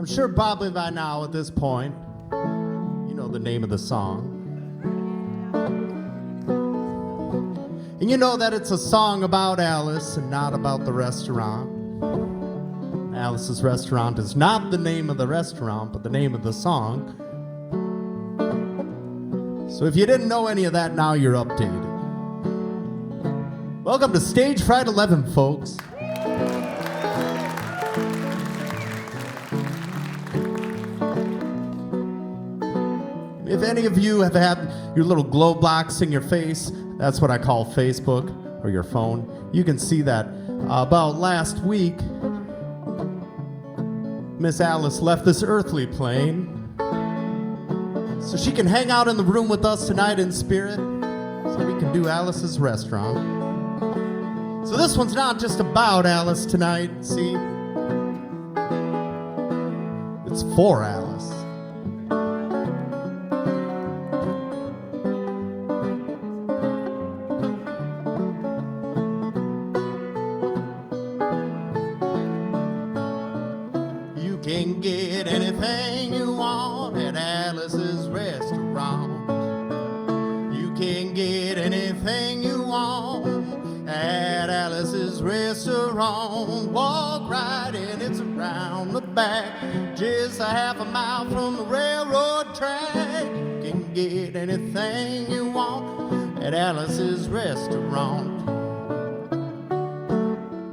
sure probably by now at this point, you know the name of the song. And you know that it's a song about Alice and not about the restaurant. Alice's Restaurant is not the name of the restaurant, but the name of the song. So if you didn't know any of that, now you're updated. Welcome to Stage Fright XI, folks. If any of you have had your little glow box in your face, that's what I call Facebook, or your phone. You can see that about last week, Miss Alice left this earthly plane so she can hang out in the room with us tonight in spirit, so we can do Alice's Restaurant. So this one's not just about Alice tonight, see? It's for Alice. You can get anything you want at Alice's Restaurant. You can get anything you want at Alice's Restaurant. Walk right in, it's around the back, just a half a mile from the railroad track. You can get anything you want at Alice's Restaurant.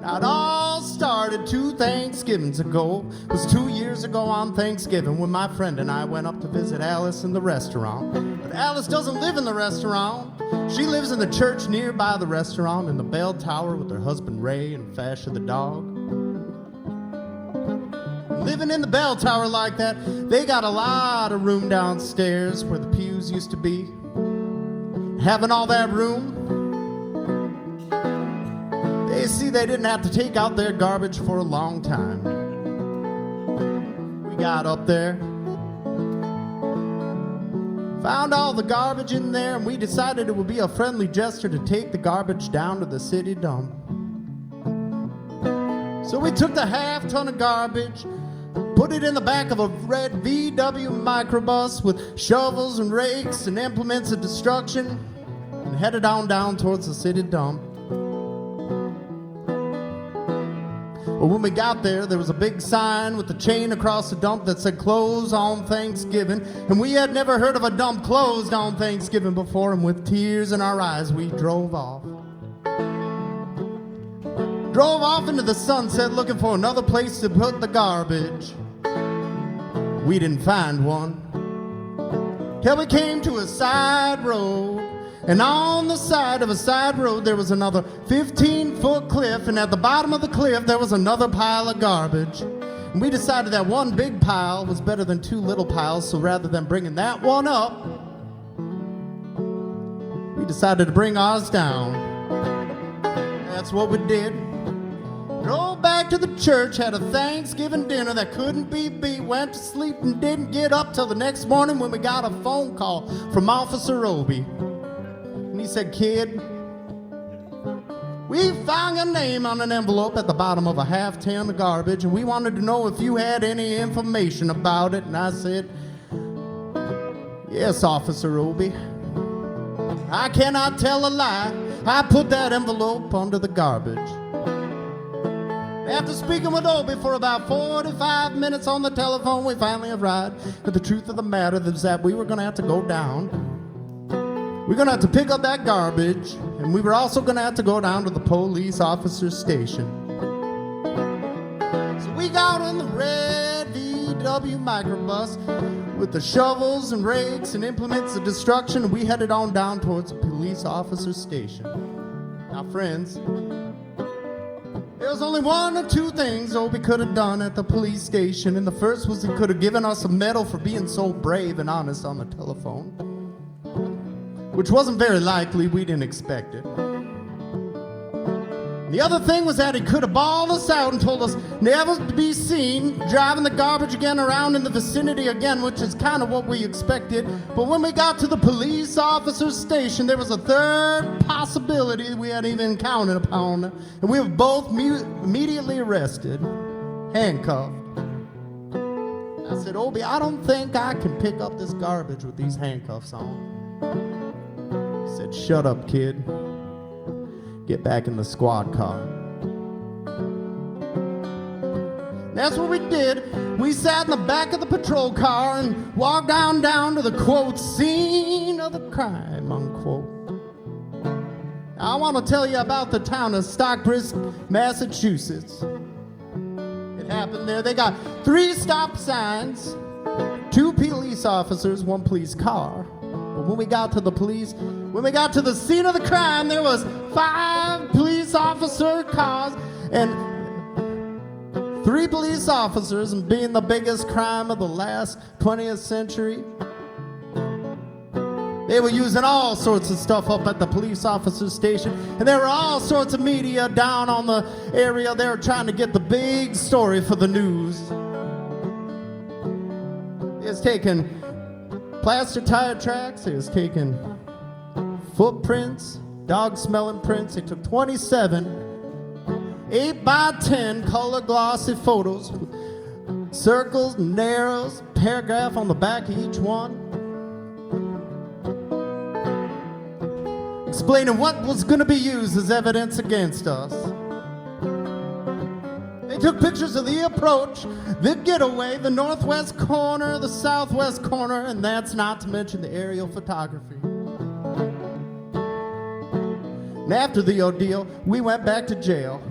Now it all started 2 Thanksgivings ago. It was 2 years ago on Thanksgiving when my friend and I went up to visit Alice in the restaurant. But Alice doesn't live in the restaurant. She lives in the church nearby the restaurant in the bell tower with her husband Ray and Fasher the dog. Living in the bell tower like that, they got a lot of room downstairs where the pews used to be. Having all that room, they see they didn't have to take out their garbage for a long time. We got up there, found all the garbage in there, and we decided it would be a friendly gesture to take the garbage down to the city dump. So we took the half-ton of garbage, put it in the back of a red VW microbus with shovels and rakes and implements of destruction, and headed on down towards the city dump. Well, when we got there, there was a big sign with a chain across the dump that said "Close on Thanksgiving," and we had never heard of a dump closed on Thanksgiving before, and with tears in our eyes, we drove off. Drove off into the sunset looking for another place to put the garbage. We didn't find one, till we came to a side road. And on the side of a side road, there was another 15-foot cliff, and at the bottom of the cliff, there was another pile of garbage. And we decided that one big pile was better than 2 little piles, so rather than bringing that one up, we decided to bring ours down. That's what we did. Drove back to the church, had a Thanksgiving dinner that couldn't be beat, went to sleep and didn't get up till the next morning when we got a phone call from Officer Roby. And he said, "Kid, we found your name on an envelope at the bottom of a half-ton of garbage, and we wanted to know if you had any information about it." And I said, "Yes, Officer Roby. I cannot tell a lie. I put that envelope under the garbage." After speaking with Obie for about 45 minutes on the telephone, we finally arrived at the truth of the matter is that we were going to have to go down. We're going to have to pick up that garbage, and we were also going to have to go down to the police officer's station. So we got in the red VW microbus with the shovels and rakes and implements of destruction, and we headed on down towards the police officer's station. Now, friends, there was only 1 or 2 things Obie could have done at the police station, and the first was he could have given us a medal for being so brave and honest on the telephone, which wasn't very likely. We didn't expect it. The other thing was that he could have bawled us out and told us never to be seen driving the garbage again around in the vicinity again, which is kind of what we expected. But when we got to the police officer's station, there was a third possibility we hadn't even counted upon, and we were both immediately arrested, handcuffed, I said, Obie, I don't think I can pick up this garbage with these handcuffs on. He said, shut up, kid. Get back in the squad car. That's what we did. We sat in the back of the patrol car and walked down to the, quote, scene of the crime, unquote. I want to tell you about the town of Stockbridge, Massachusetts. It happened there. They got 3 stop signs, 2 police officers, 1 police car. But when we got to the scene of the crime, there was 5 police officer cars and 3 police officers, and being the biggest crime of the last 20th century, they were using all sorts of stuff up at the police officer station, and there were all sorts of media down on the area. They were trying to get the big story for the news. It was taking plaster tire tracks, it was taking footprints, dog-smelling prints. They took 27 8x10 color glossy photos with circles and arrows, paragraph on the back of each one, explaining what was going to be used as evidence against us. They took pictures of the approach, the getaway, the northwest corner, the southwest corner, and that's not to mention the aerial photography. And after the ordeal, we went back to jail.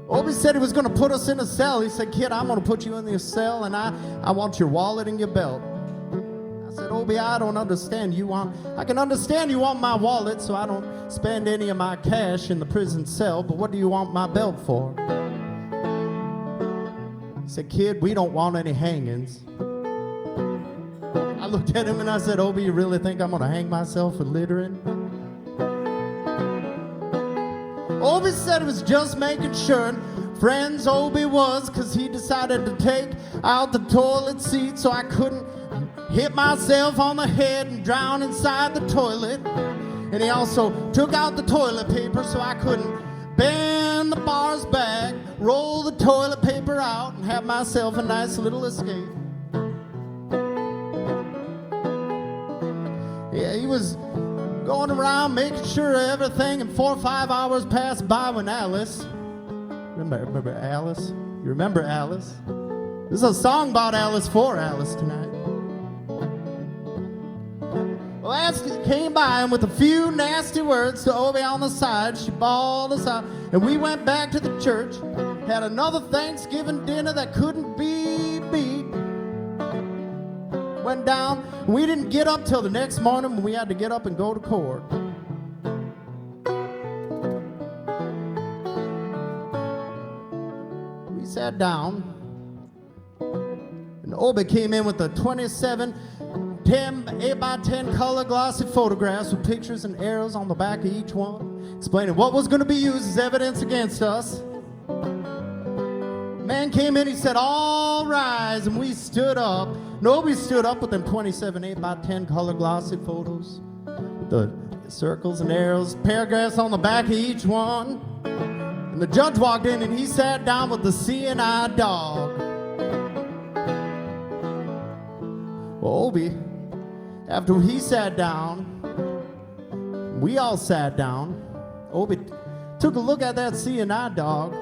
Obie said he was going to put us in a cell. He said, kid, I'm going to put you in your cell, and I want your wallet and your belt. I said, Obie, I don't understand. I can understand you want my wallet so I don't spend any of my cash in the prison cell, but what do you want my belt for? He said, kid, we don't want any hangings. I looked at him and I said, Obie, you really think I'm going to hang myself for littering? Obie said he was just making sure, and friends Obie was, because he decided to take out the toilet seat so I couldn't hit myself on the head and drown inside the toilet. And he also took out the toilet paper so I couldn't bend the bars back, roll the toilet paper out, and have myself a nice little escape. Yeah, he was going around making sure everything, and 4 or 5 hours passed by when Alice, remember Alice? You remember Alice? This is a song about Alice for Alice tonight. Well, Alice came by, and with a few nasty words to Obie on the side, she bawled us out, and we went back to the church, had another Thanksgiving dinner that couldn't be beat. Went down. We didn't get up till the next morning when we had to get up and go to court. We sat down, and Obie came in with the 27 8x10 color glossy photographs with pictures and arrows on the back of each one, explaining what was going to be used as evidence against us. Man came in, he said, all rise, and we stood up. Nobody stood up with them 27 8x10 color glossy photos with the circles and arrows, paragraphs on the back of each one. And the judge walked in and he sat down with the seeing-eye dog. Well, Obie, after he sat down, we all sat down. Obie took a look at that seeing-eye dog.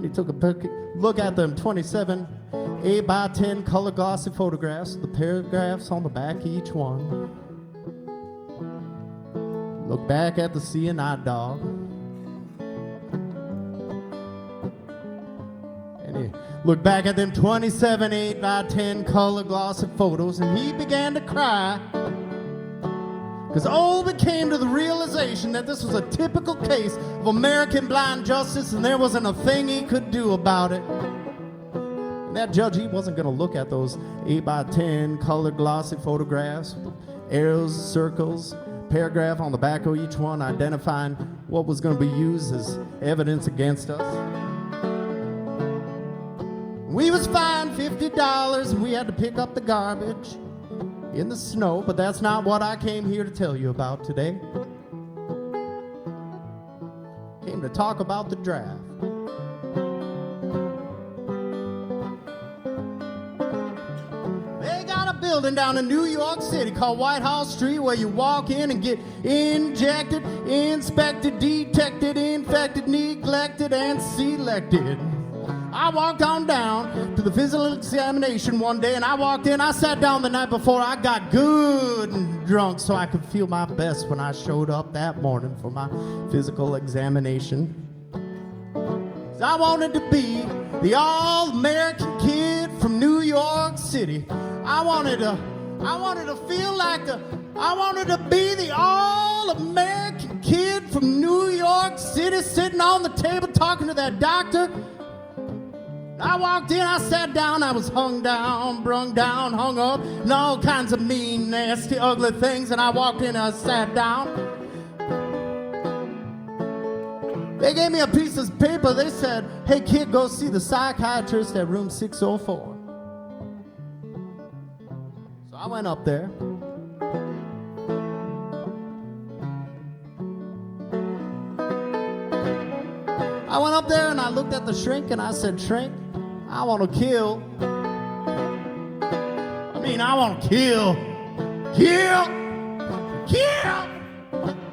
He took a look at them 27 8x10 color glossy photographs, the paragraphs on the back of each one. Look back at the seeing-eye dog. And he looked back at them 27 8x10 color glossy photos, and he began to cry. Because Obie came to the realization that this was a typical case of American blind justice, and there wasn't a thing he could do about it. And that judge, he wasn't going to look at those 8x10 color glossy photographs, arrows, circles, paragraph on the back of each one, identifying what was going to be used as evidence against us. We was fined $50, and we had to pick up the garbage in the snow, but that's not what I came here to tell you about today. Came to talk about the draft. They got a building down in New York City called White House Street where you walk in and get injected, inspected, detected, infected, neglected, and selected. I walked on down to the physical examination one day, and I walked in, I sat down the night before, I got good and drunk so I could feel my best when I showed up that morning for my physical examination. So I wanted to be the all-American kid from New York City. I wanted to feel like I wanted to be the all-American kid from New York City sitting on the table talking to that doctor. I walked in, I sat down, I was hung down, brung down, hung up, and all kinds of mean, nasty, ugly things, and I walked in and I sat down. They gave me a piece of paper, they said, hey kid, go see the psychiatrist at room 604. So I went up there. I went up there and I looked at the shrink and I said, shrink, I want to kill. I want to kill.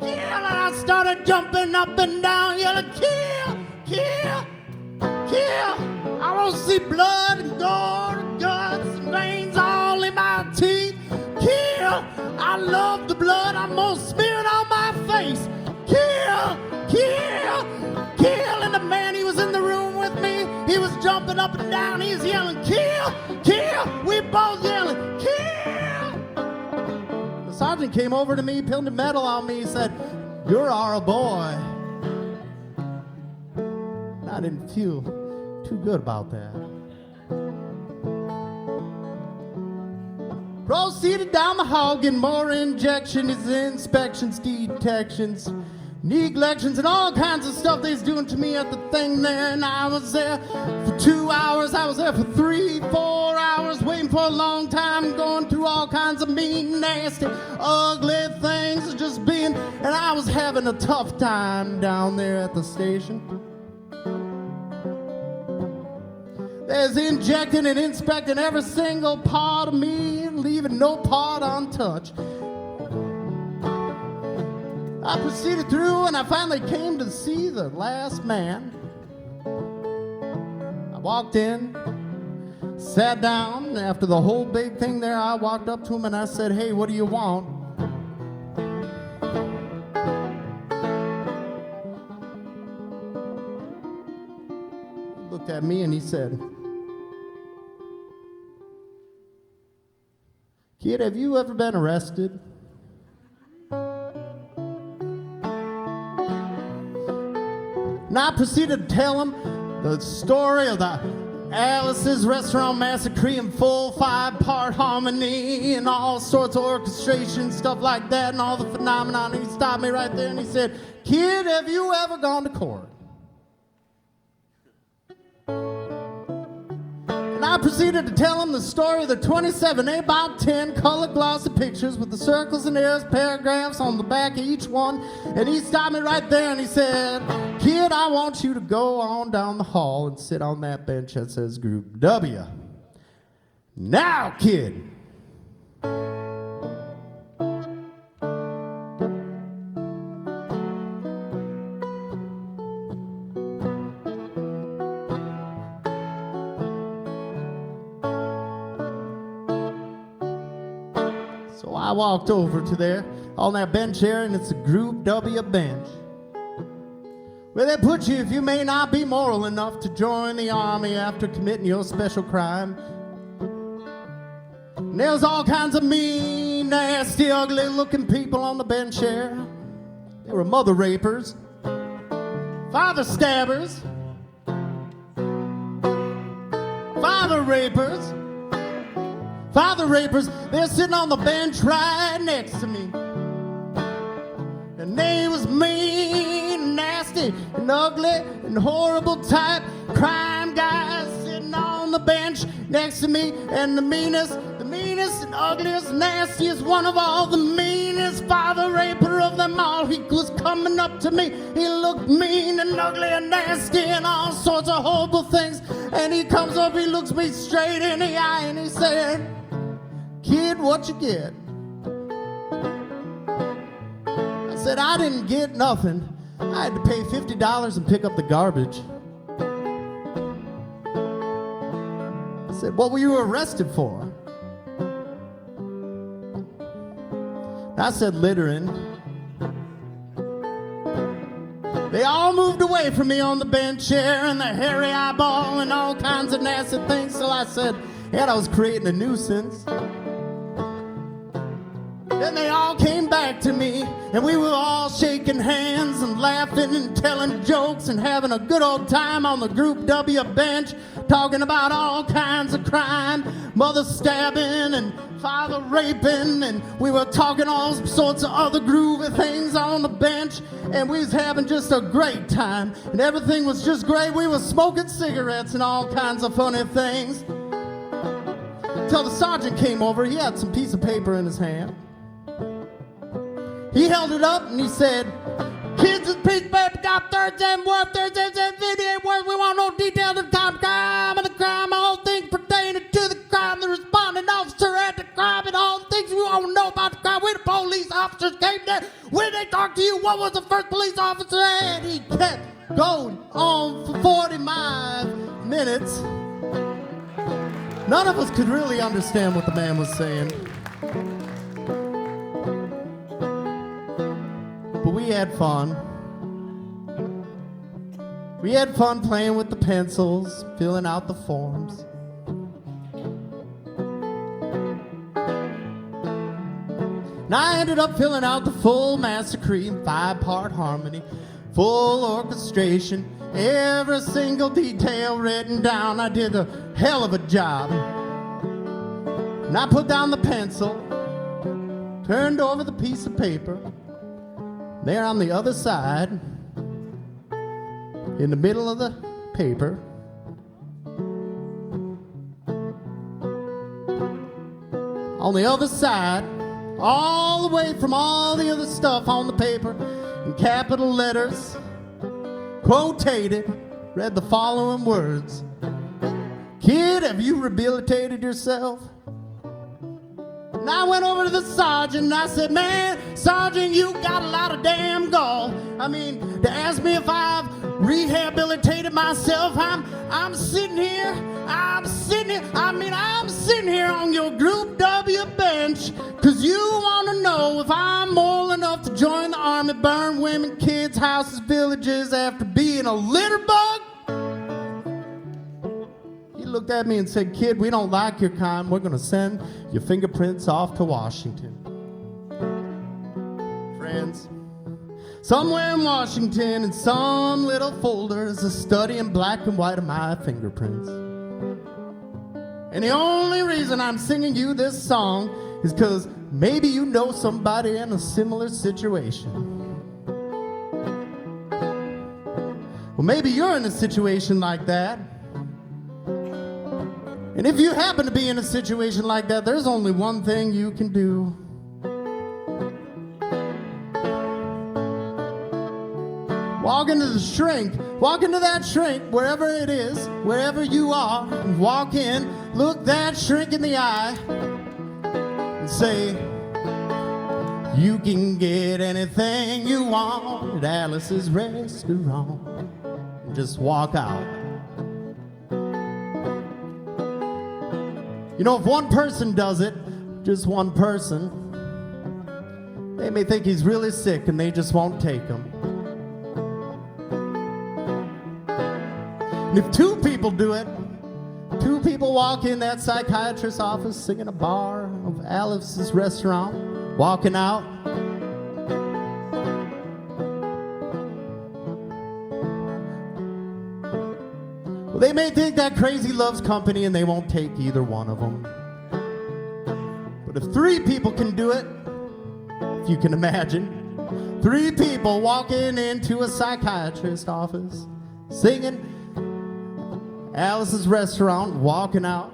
And I started jumping up and down, yelling, kill. I want to see blood and gore and guts and veins all in my teeth. Kill. I love the blood. I'm going to smear it on my face. Kill. And the man, he was in the room with me. He was jumping up and down. He was yelling, kill. We both yelling, kill. The sergeant came over to me, pinned a medal on me. He said, you're our boy. And I didn't feel too good about that. Proceeded down the hall, getting more injections, inspections, detections, neglections, and all kinds of stuff they's doing to me at the thing there. And I was there for 2 hours. I was there for 3, 4 hours, waiting for a long time, going through all kinds of mean, nasty, ugly things, just being, and I was having a tough time down there at the station. There's injecting and inspecting every single part of me, leaving no part untouched. I proceeded through and I finally came to see the last man. I walked in, sat down, and after the whole big thing there, I walked up to him and I said, hey, what do you want? He looked at me and he said, kid, have you ever been arrested? And I proceeded to tell him the story of the Alice's Restaurant Massacre in full 5-part harmony and all sorts of orchestration, stuff like that, and all the phenomenon. And he stopped me right there and he said, kid, have you ever gone to court? And I proceeded to tell him the story of the 27 8x10 color glossy pictures with the circles and arrows, paragraphs on the back of each one. And he stopped me right there and he said, kid, I want you to go on down the hall and sit on that bench that says Group W. Now, kid. So I walked over to there on that bench there, and it's a Group W bench, where they put you if you may not be moral enough to join the army after committing your special crime. And there was all kinds of mean, nasty, ugly-looking people on the bench there. They were mother rapers, father stabbers, father rapers. They're sitting on the bench right next to me. And they was mean, nasty, and ugly, and horrible type crime guys sitting on the bench next to me. And the meanest and ugliest, nastiest one of all, the meanest father raper of them mall. He was coming up to me. He looked mean and ugly and nasty and all sorts of horrible things. And he comes up, he looks me straight in the eye and he said, "Kid, what you get?" I said, "I didn't get nothing. I had to pay $50 and pick up the garbage." I said, "What were you arrested for?" I said, "Littering." They all moved away from me on the bench chair and the hairy eyeball and all kinds of nasty things. So I said, "Yeah, I was creating a nuisance." Then they all came back to me, and we were all shaking hands and laughing and telling jokes and having a good old time on the Group W bench, talking about all kinds of crime, mother stabbing and father raping, and we were talking all sorts of other groovy things on the bench, and we was having just a great time, and everything was just great. We were smoking cigarettes and all kinds of funny things. Till the sergeant came over. He had some piece of paper in his hand. He held it up and he said, "Kids, this piece of paper got Thursday worth, Thursday video worth. We want no details of the crime and the crime, all things pertaining to the crime, the responding officer at the crime, and all the things we want to know about the crime. Where the police officers came there, when they talked to you, what was the first police officer?" And he kept going on for 45 minutes. None of us could really understand what the man was saying. But we had fun. We had fun playing with the pencils, filling out the forms. And I ended up filling out the full Master Creed, 5-part harmony, full orchestration, every single detail written down. I did a hell of a job. And I put down the pencil, turned over the piece of paper. There on the other side, in the middle of the paper, on the other side, all the way from all the other stuff on the paper, in capital letters, quotated, read the following words: "Kid, have you rehabilitated yourself?" And I went over to the sergeant and I said, "Man, Sergeant, you got a lot of damn gall. I mean, to ask me if I've rehabilitated myself. I'm sitting here on your Group W bench because you want to know if I'm old enough to join the army, burn women, kids, houses, villages after being a litter bug?" He looked at me and said, "Kid, we don't like your kind. We're going to send your fingerprints off to Washington." Friends, somewhere in Washington, in some little folder, is a study in black and white of my fingerprints. And the only reason I'm singing you this song is because maybe you know somebody in a similar situation. Well, maybe you're in a situation like that. And if you happen to be in a situation like that, there's only one thing you can do. Walk into the shrink. Walk into that shrink, wherever it is, wherever you are. Walk in, look that shrink in the eye, and say, "You can get anything you want at Alice's restaurant." And just walk out. You know, if one person does it, just one person, they may think he's really sick and they just won't take him. And if two people do it, two people walk in that psychiatrist's office singing a bar of Alice's restaurant, walking out. Well, they may think that crazy loves company and they won't take either one of them. But if three people can do it, if you can imagine, three people walking into a psychiatrist's office, singing Alice's restaurant, walking out,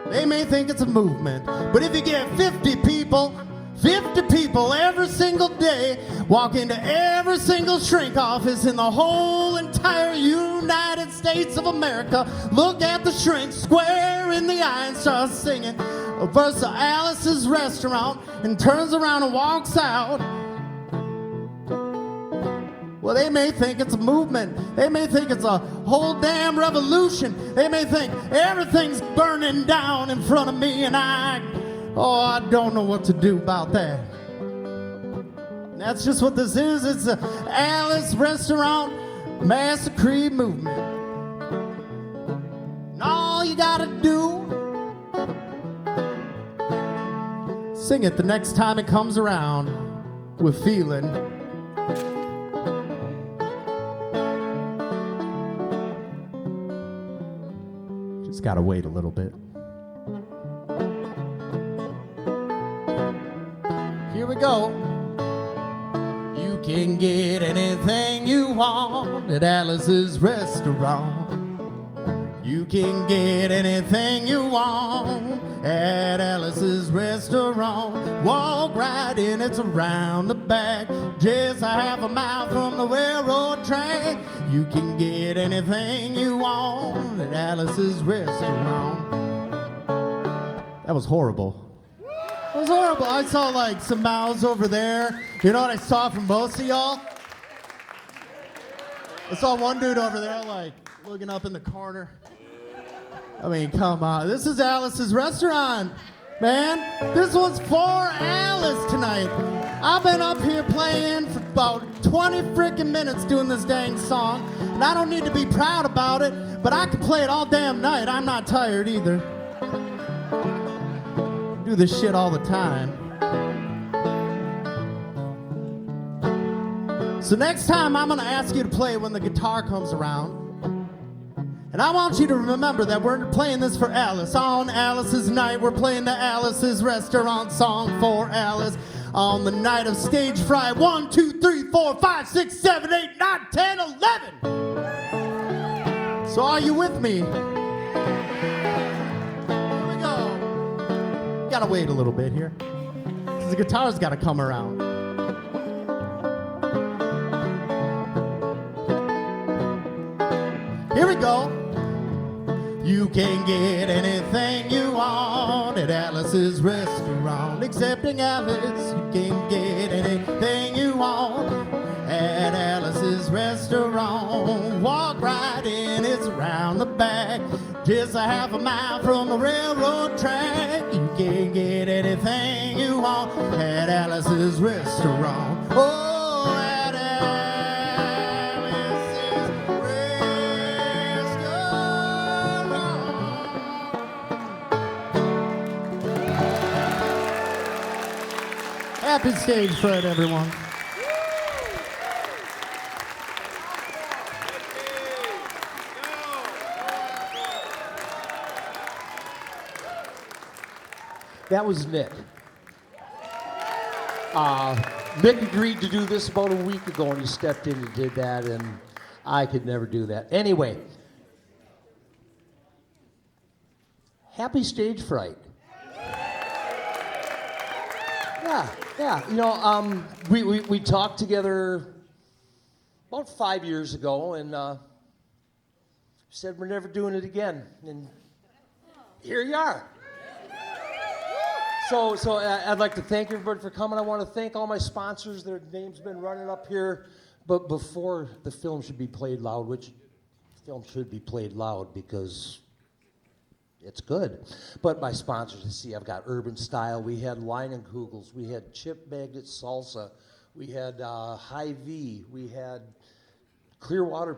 they may think it's a movement. But if you get 50 people 50 people every single day walk into every single shrink office in the whole entire United States of America, look at the shrink square in the eye and start singing a verse of Alice's Restaurant and turns around and walks out. Well, they may think it's a movement. They may think it's a whole damn revolution. They may think everything's burning down in front of me and I don't know what to do about that. And that's just what this is. It's the Alice Restaurant Massacre movement. And all you gotta do, sing it the next time it comes around with feeling. Just gotta wait a little bit. Here we go. You can get anything you want at Alice's Restaurant. You can get anything you want at Alice's Restaurant. Walk right in, it's around the back, just a half a mile from the railroad track. You can get anything you want at Alice's Restaurant. That was horrible. It was horrible. I saw like some mouths over there. You know what I saw from most of y'all? I saw one dude over there like looking up in the corner. I mean, come on. This is Alice's Restaurant, man. This one's for Alice tonight. I've been up here playing for about 20 freaking minutes doing this dang song, and I don't need to be proud about it, but I can play it all damn night. I'm not tired either. Do this shit all the time. So next time I'm gonna ask you to play when the guitar comes around. And I want you to remember that we're playing this for Alice. On Alice's night, we're playing the Alice's Restaurant song for Alice. On the night of stage fright, 1, 2, 3, 4, 5, 6, 7, 8, 9, 10, 11. So are you with me? Gotta wait a little bit here, because the guitar's gotta come around. Here we go. You can get anything you want at Alice's Restaurant. Accepting Alice, you can get anything you want at Alice's Restaurant. Walk right in, it's around the back, just a half a mile from the railroad track. You can get anything you want at Alice's Restaurant. Oh, at Alice's Restaurant. Happy stage fright, everyone. That was Nick. Nick agreed to do this about a week ago, and he stepped in and did that, and I could never do that. Anyway, happy stage fright. Yeah. You know, we talked together about 5 years ago, and said we're never doing it again, and here you are. So I'd like to thank everybody for coming. I want to thank all my sponsors. Their names been running up here. But before the film should be played loud, which film should be played loud because it's good. But my sponsors, you see, I've got Urban Style. We had Leinenkugels. We had Chip Baggett Salsa. We had Hy-Vee. We had Clearwater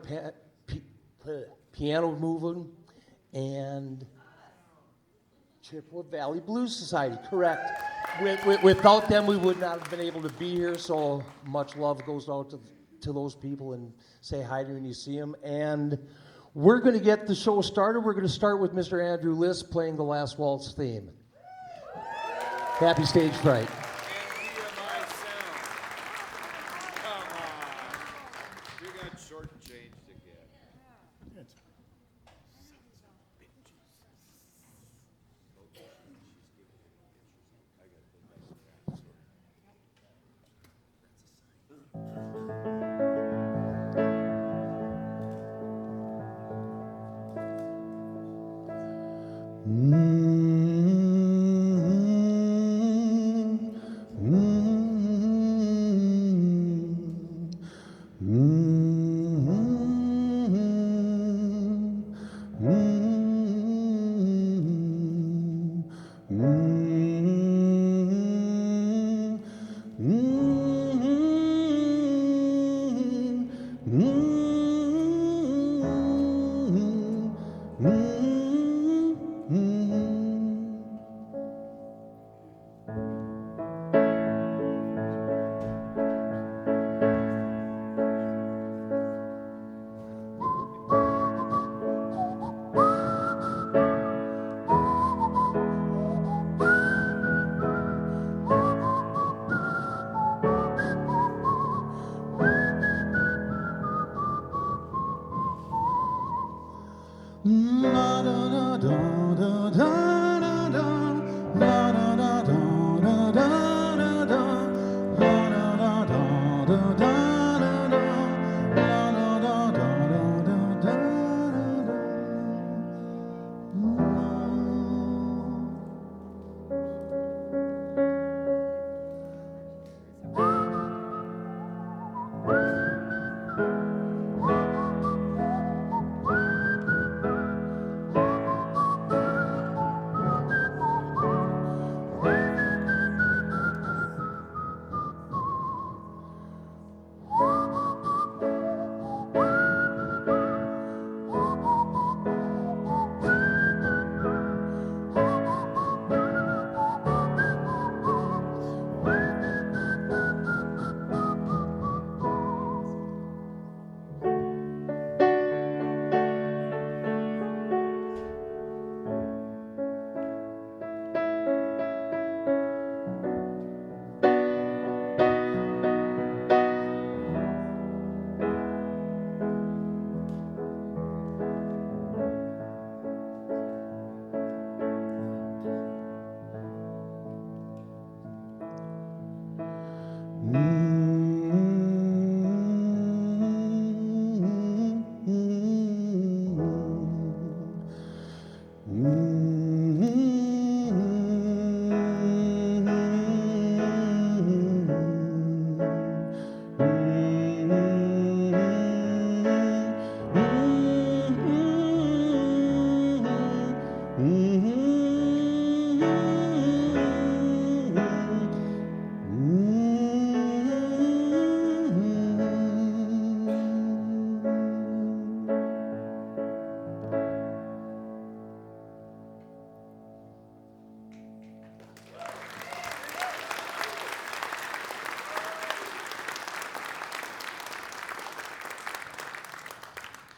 Piano Moving. And Chippewa Valley Blues Society, correct. Without them, we would not have been able to be here, so much love goes out to those people, and say hi to when you see them. And we're going to get the show started. We're going to start with Mr. Andrew List playing the Last Waltz theme. Happy stage fright. You got short change to get.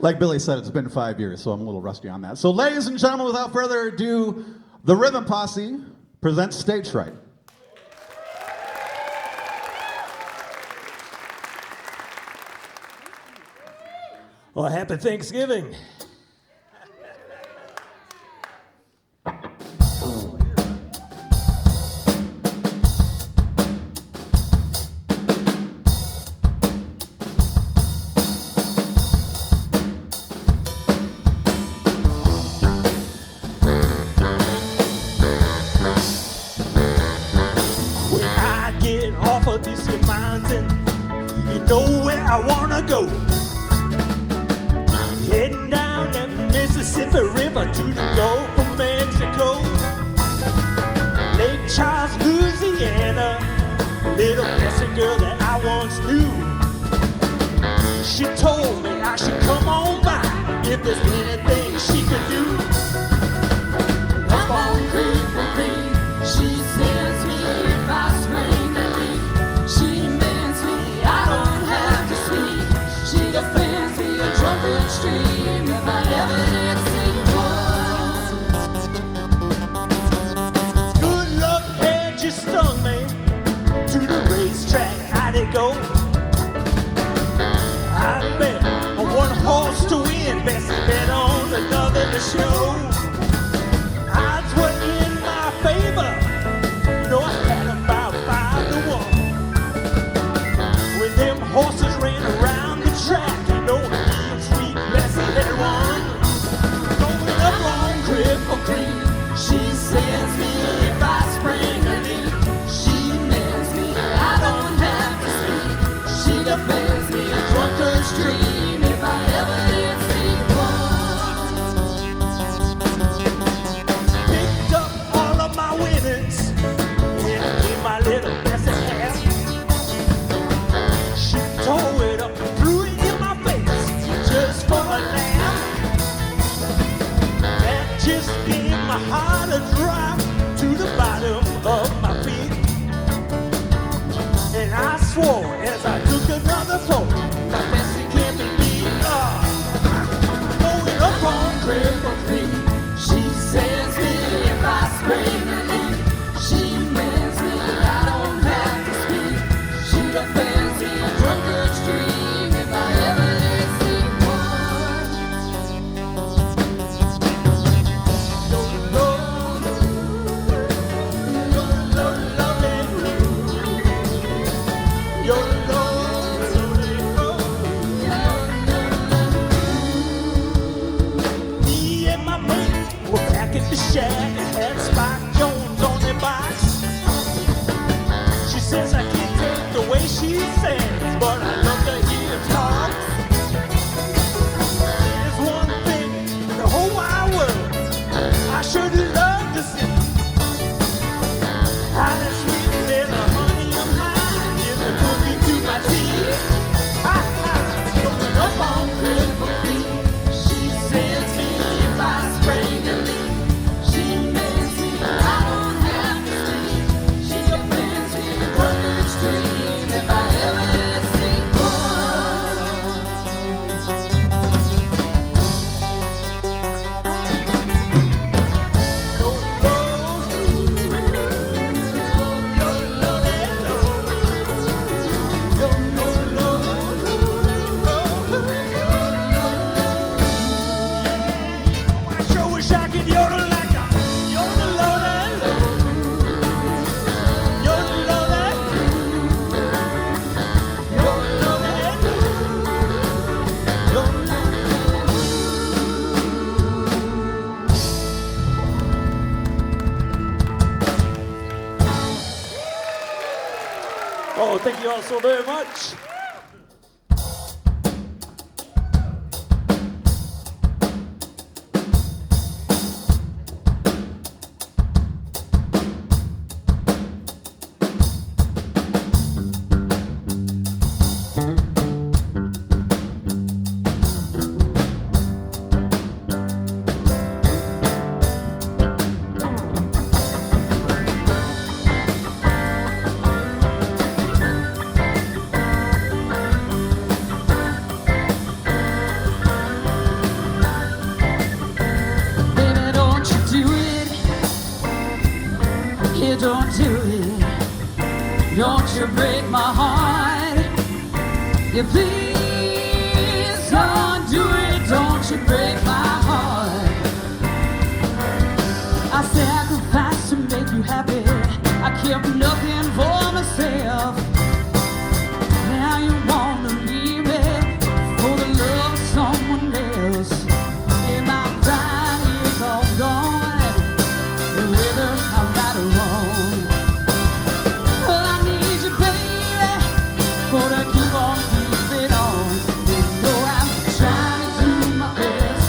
Like Billy said, it's been 5 years, so I'm a little rusty on that. So ladies and gentlemen, without further ado, the Rhythm Posse presents Stage Fright. Well, happy Thanksgiving. When I get off of this here mountain, you know where I wanna go. Heading down the Mississippi River to the Gulf of Mexico. Lake Charles, Louisiana, little Mexican girl that I once knew. She told me I should come on by if there's anything she could do. Up on Cripple Creek, she sends me if I swing a leak. She mends me, I don't have to speak. She defends me a drunken stream if I ever did see one. Good luck had just stung me. To the racetrack I did go. I bet on one horse to win, Bessie bet on another to show. Odds were in my favor, you know I had about 5-1. When them horses ran around the track, you know me and sweet Bessie had won. Going up on Cripple Creek, she sends me if I spring a leak. She mends me, I don't have to speak. She defends me a drunken stream if I ever did see one. picked up all of my winnings in my little Bessie hat. She tore it up and threw it in my face just for a laugh. That just gave my heart a drop to the bottom of my feet. And I swore as I took another pull, my Bessie can't be beat. Going up on Cripple Creek, she sends me if I spring a leak. She mends me, I don't have to speak. She defends me a drunken stream if I ever did see one. Your love way she sings, but I love to hear her talk. There's one thing in the whole wide world I sure do love to see. How that sweet little honey of mine is a cookie to my tea. Ha ha, going up on critical feet. She sends me if I spring a leak. She makes me, I don't have to speak. She offends me, words straight if I ever see I sure wish I could yodel like a yodel, Oh, thank you all so very much. Baby, don't you do it. Yeah, don't do it. Don't you break my heart. Yeah, please don't do it. Don't you break my heart. I sacrificed to make you happy. I kept nothing for myself. Now you wanna leave me for the love of someone else. And my pride is all gone, whether I'm right or wrong. Well, I need you, baby, for to keep on keeping on. You know I'm trying to do my best.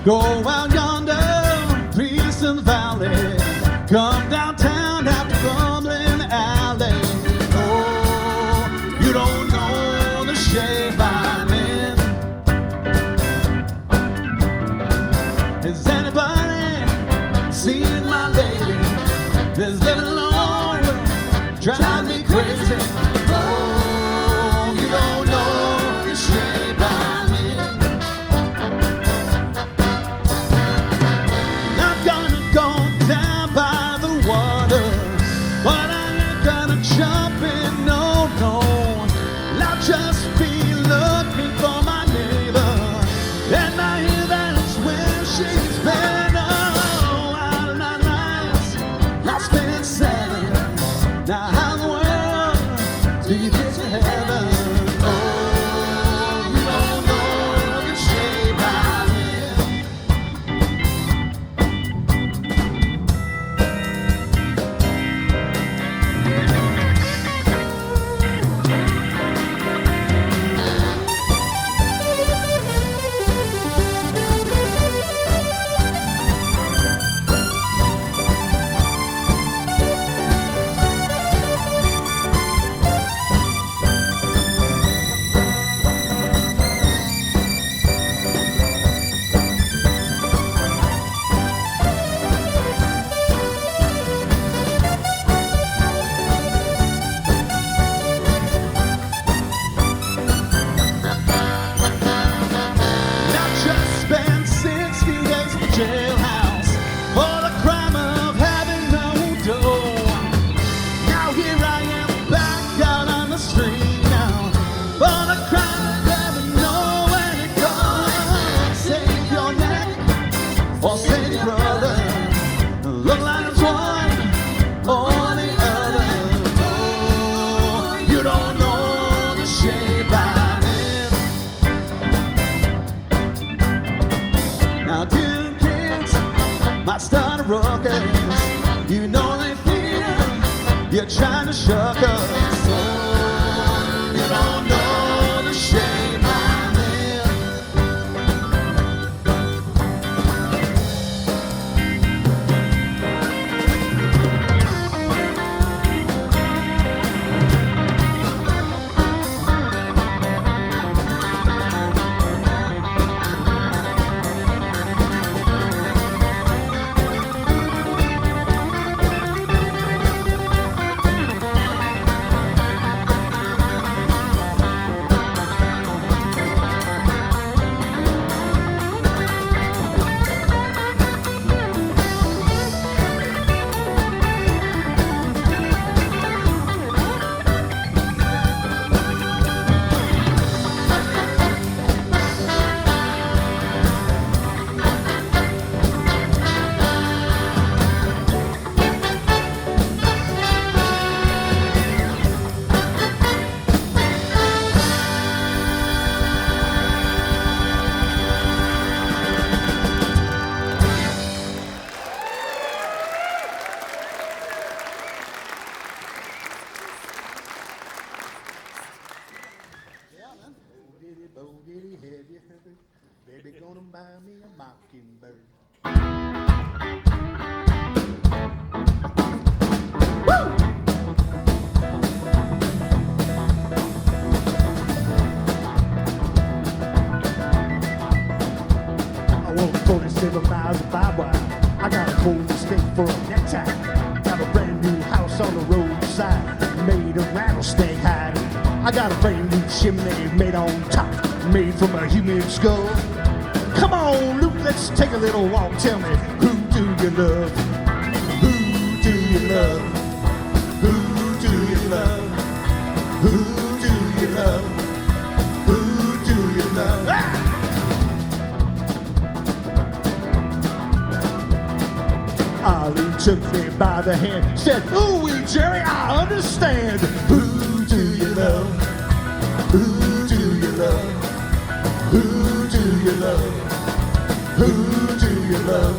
Go out yonder, Priest in the Valley. Come downtown after Grumbling Alley. Oh, you don't know the shape I'm in. Has anybody seen my lady? This living alone drive me crazy. Oh, you don't know the shape I'm in. Not gonna go down by the water, but I ain't gonna jump in, no, no. I'll just be looking for my neighbor, and I hear that's where she's been. Oh, out of my lives, I spent 7. Now how in the world do you get to heaven? Oh, you don't know the shape I'm in. I've just spent 60 days in the jailhouse for the crime of having no dough. Now here I am back out on the street now for the crime of having nowhere to go. Save your neck or save your brother. Look like it's one or the other. Oh, you don't know the shape I'm in. Now, two kids might start a ruckus. You know they feel you're trying to shuck us. Oh, you don't know the shape I'm in. Bo diddy, have you heard? Baby gonna buy me a mockingbird. I walk 47 miles of barbed wire. I got a cold steak for a necktie. Got a brand new house on the roadside, made of rattlesnake hide. I got a brand new chimney made on top, made from a human skull. Come on, Luke, let's take a little walk. Tell me, who do you love? Who do you love? Who do you love? Who do you love? Who do you love? Ah! Ollie took me by the hand, said, ooh, Jerry, I understand. Who do you love? Who do you love? Who do you love? Who do you love?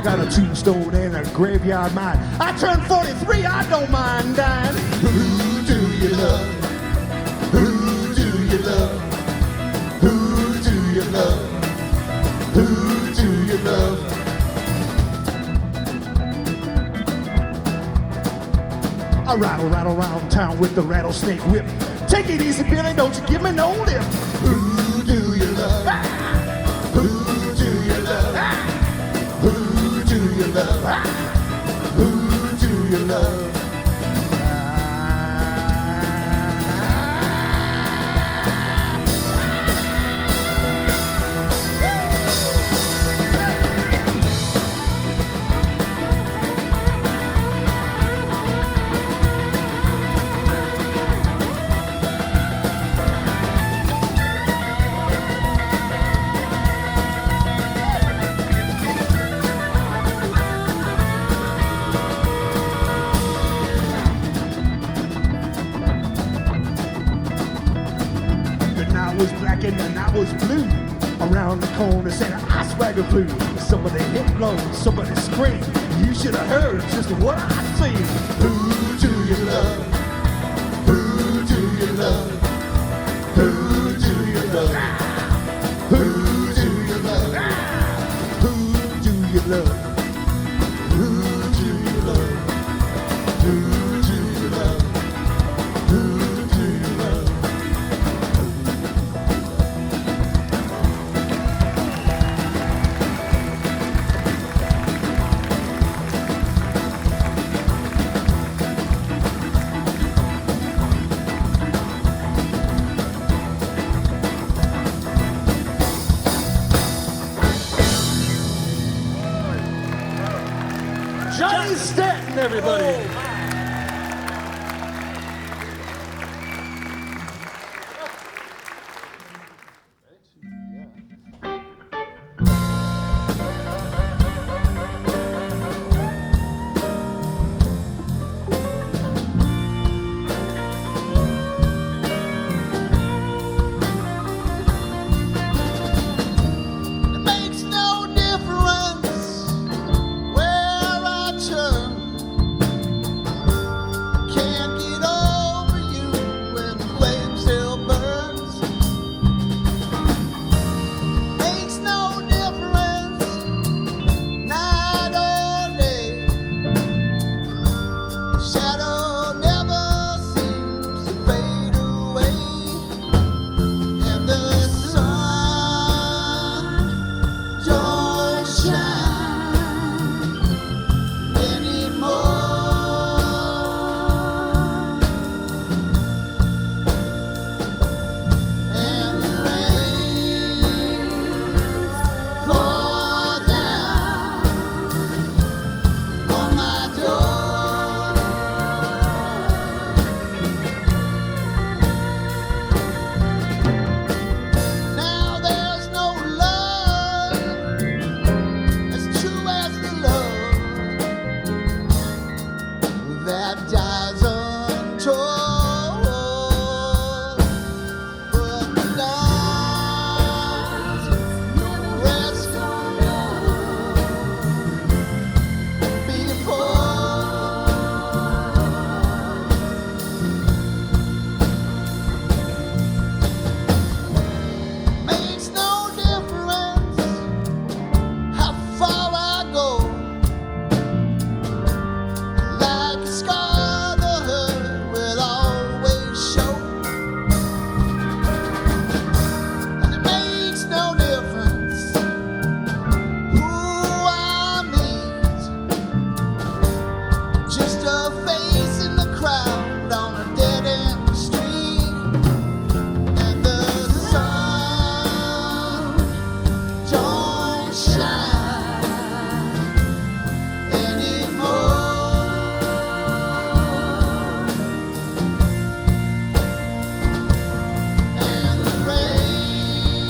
got a tombstone and a graveyard mine. I turned 43, I don't mind dying. Who do you love? Who do you love? Who do you love? Who do you love? I rattle, rattle around town with the rattlesnake whip. Take it easy, Billy, don't you give me no lip. Who do you love? Who do you love? Who do you love? Who do you love? Was black and the night was blue. Around the corner said an ice wagon flew. Somebody hit blow, somebody screamed. You should have heard just what I seen. Who do you love? Who do you love? Who do you love? Who do you love? Who do you love? Who do you love? Who do you love? Who do you love? Johnny Stanton, everybody. It makes no difference where I turn. Can't get over you when the flame still burns. Makes no difference night or day. Shadow never seems to fade away, and the sun don't shine anymore. And the rain falls down on my door. Now there's no love as true as the love that dies untold. But the dawn's no rest before. Makes no difference how far I go. Like a scar, the hurt will always show. And it makes no difference who I meet. Just a face in the crowd on a dead end street. And the sun don't shine anymore. And the rain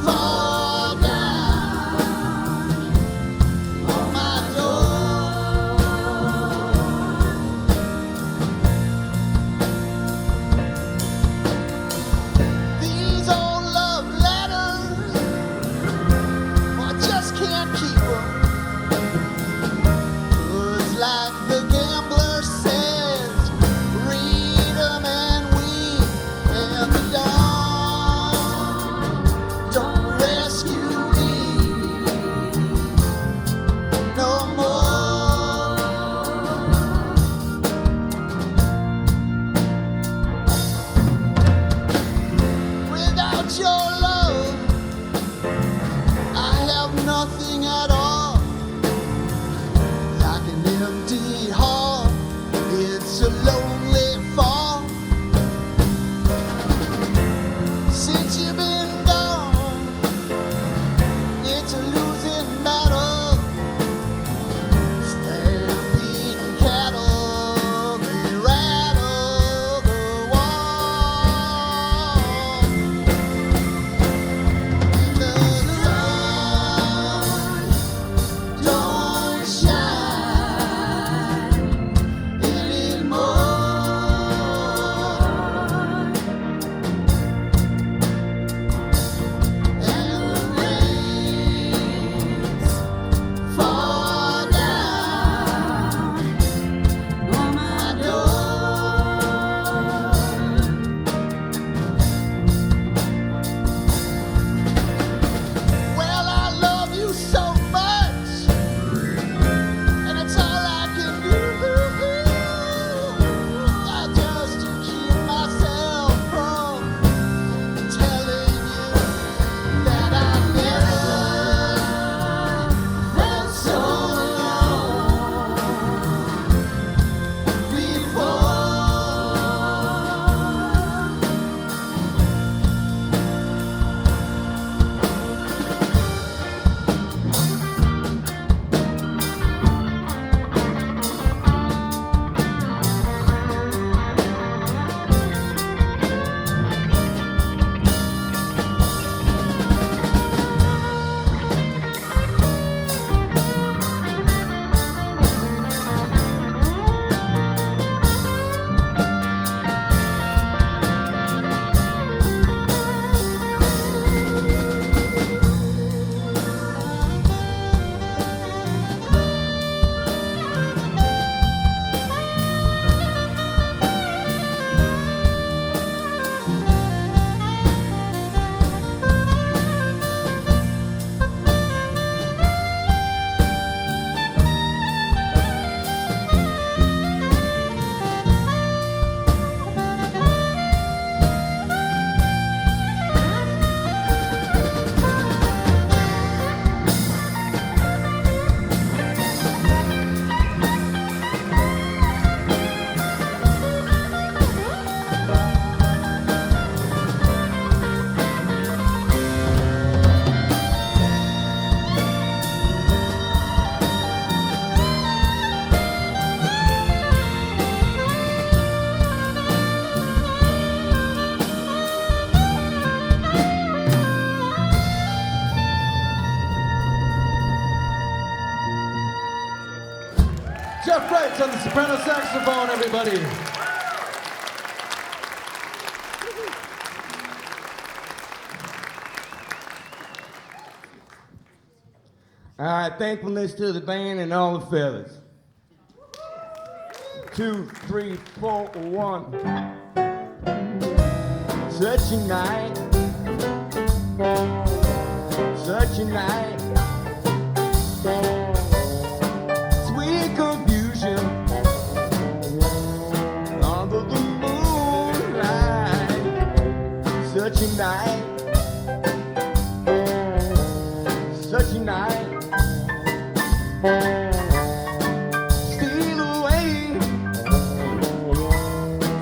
fall down on my door. Jeff Wright's on the soprano saxophone, everybody. All right, thankfulness to the band and all the fellas. 2, 3, 4, 1. Such a night, such a night, sweet confusion under the moonlight. Such a night, such a night. Steal away,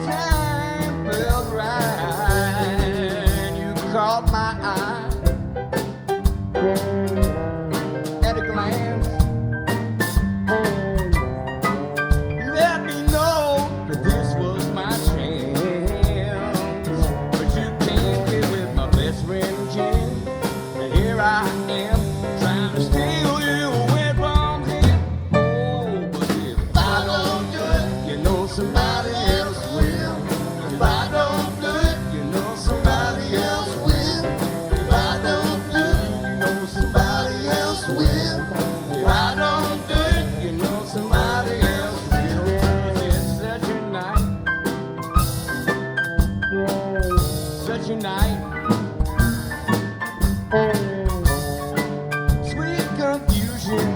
time felt right. You caught my eye at a glance. You let me know that this was my chance. But you came here with my best friend Jim, and here I am trying to steal you away from him. Oh, but if I don't do it, you know somebody else will. If I don't do it, you know somebody else will. If I don't do it, you know somebody else will. If I don't do it, you know somebody else will. 'Cause it's such a night, such a night. Sweet confusion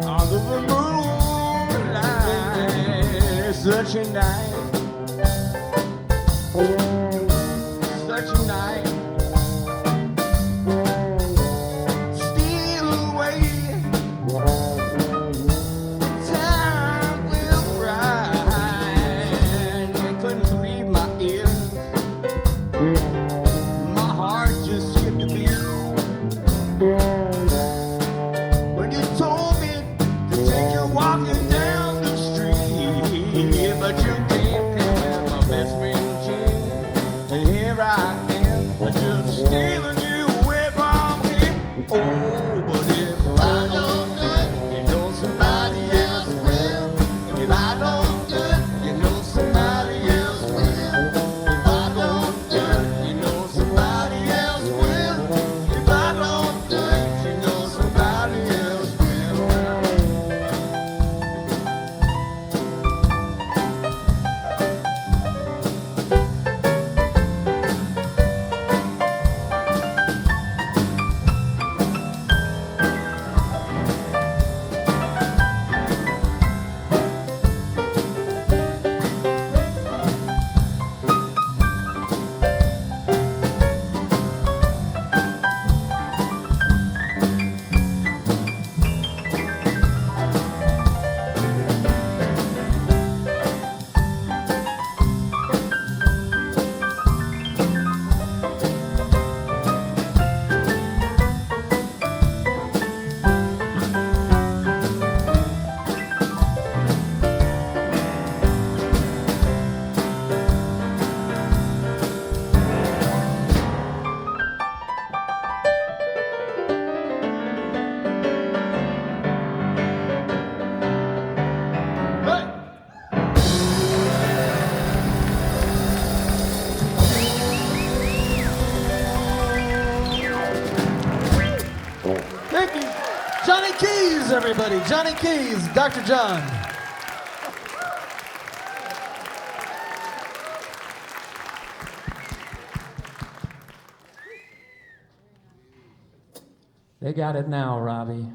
under the moonlight. Such a night, such a night. Steal away, time will ride. I couldn't believe my ears. My heart just skipped a beat when you told me to take you walking down the street. But you came here with my best friend Jim, and here I am, just stealing you away from him. Oh, but if I don't do it, you know somebody else will. If I don't do it, you know somebody else will. If I don't do it, you know somebody else will. If I don't do it, you know somebody else will. Thank you. Johnny Keys, everybody. Johnny Keys, Dr. John. They got it now, Robbie.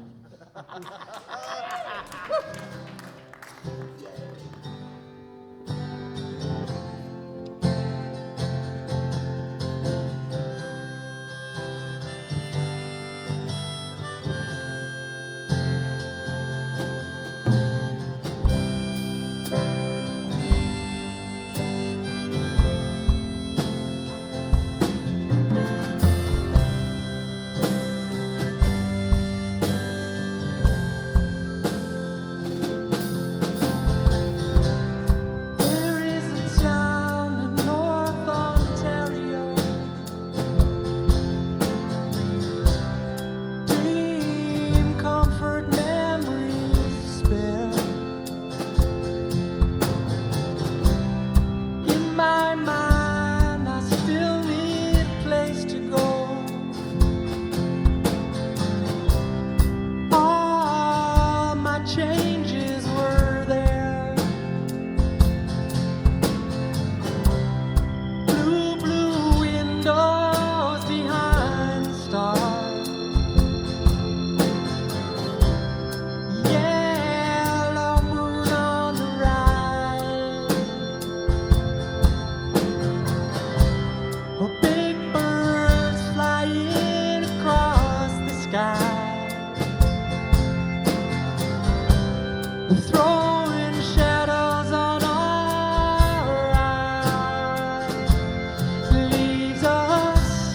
throwing shadows on our eyes, leaves us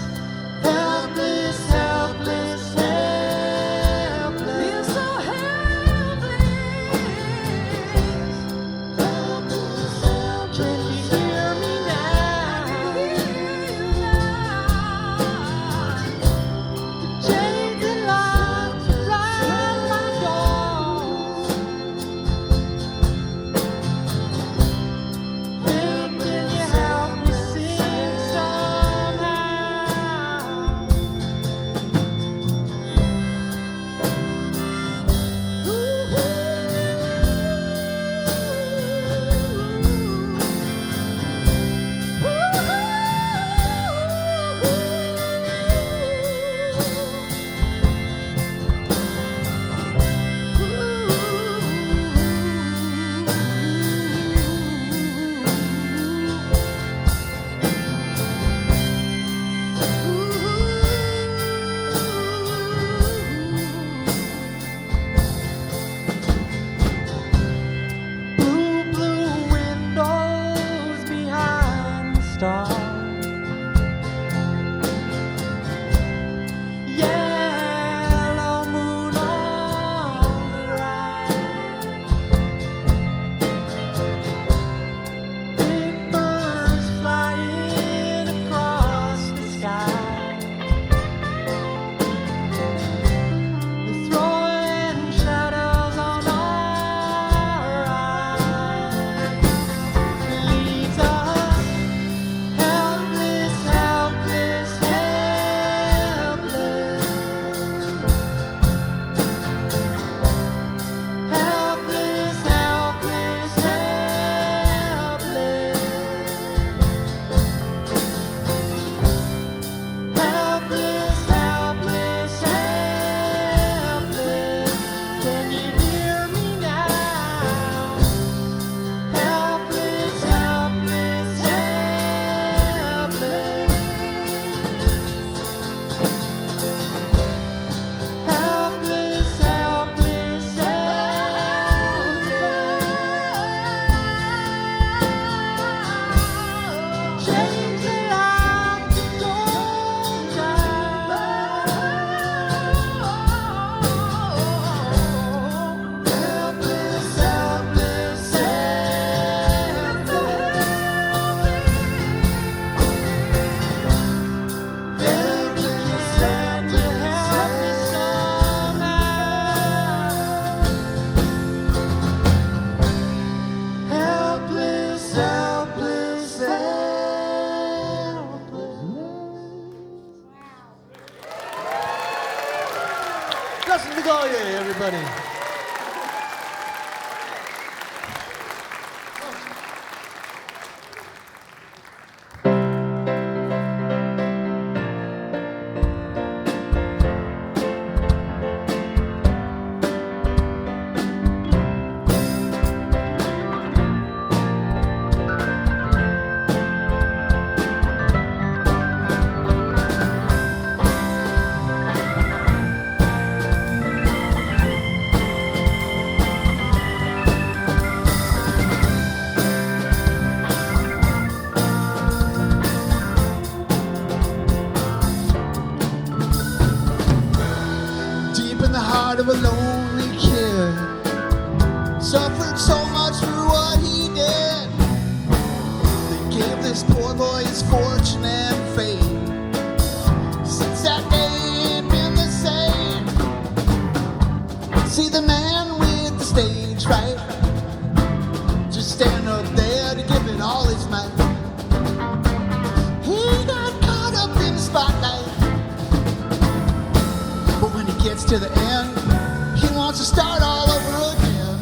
helpless, helpless, helpless. Feel so helpless, helpless, helpless. Can you hear me now? The chains and locks right my door. Then can you help me sing somehow? Blue, blue windows behind the stars. Yellow moon on the rise. Big birds flying across the sky. Throwing shadows on our eyes, leaves us helpless, helpless, helpless, helpless, helpless, helpless, helpless, helpless. Can you hear me now? Helpless, helpless, helpless. Helpless, helpless, helpless. Chains and locks don't die. Helpless, helpless, helpless, helpless, helpless. Justin Begolier, everybody. Deep in the heart of a lonely kid, suffered so much for what he did. They gave this poor boy his fortune and fame. Since that day ain't been the same. See the man with the stage fright, just stand up there to give it all his might. He got caught up in the spotlight, but when he gets to the end, he wants to start all over again.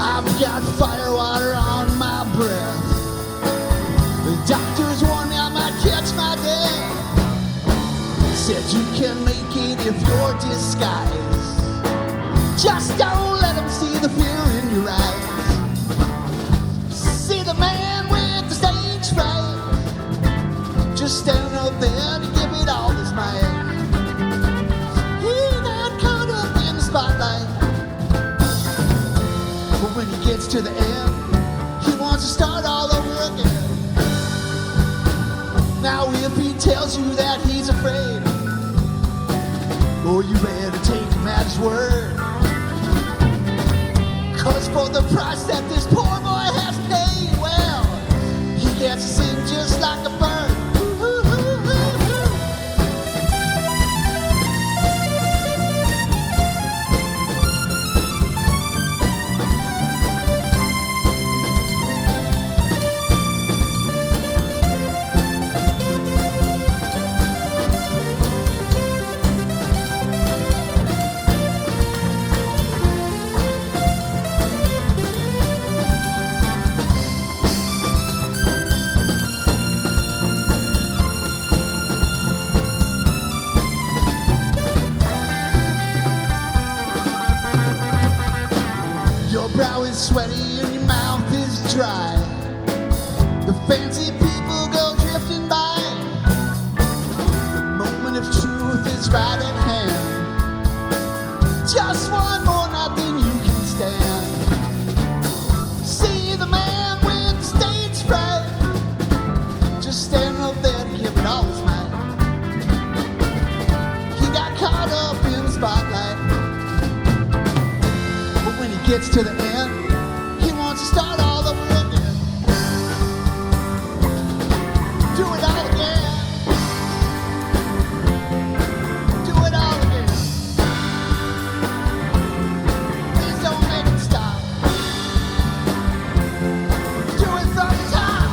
I've got fire water on my breath. The doctors warned me I might catch my death. Said you can make it if you're disguised. Just don't let them see the fear in your eyes. See the man with the stage fright, just stand up there to give it all his might. He got caught up gets to the end, he wants to start all over again. Now if he tells you that he's afraid, oh, you better take him at his word. 'Cause for the price that this poor boy has paid, well, he gets to sing just like a bird. Your brow is sweaty and your mouth is dry. The fancy people go drifting by. The moment of truth is right at hand. Just one more night, then you can stand. See the man with stage fright, just standing up there to give it all his might. He got caught up in the spotlight. When he gets to the end, he wants to start all over again. Do it all again. Do it all again. Please don't make it stop. Do it from the top.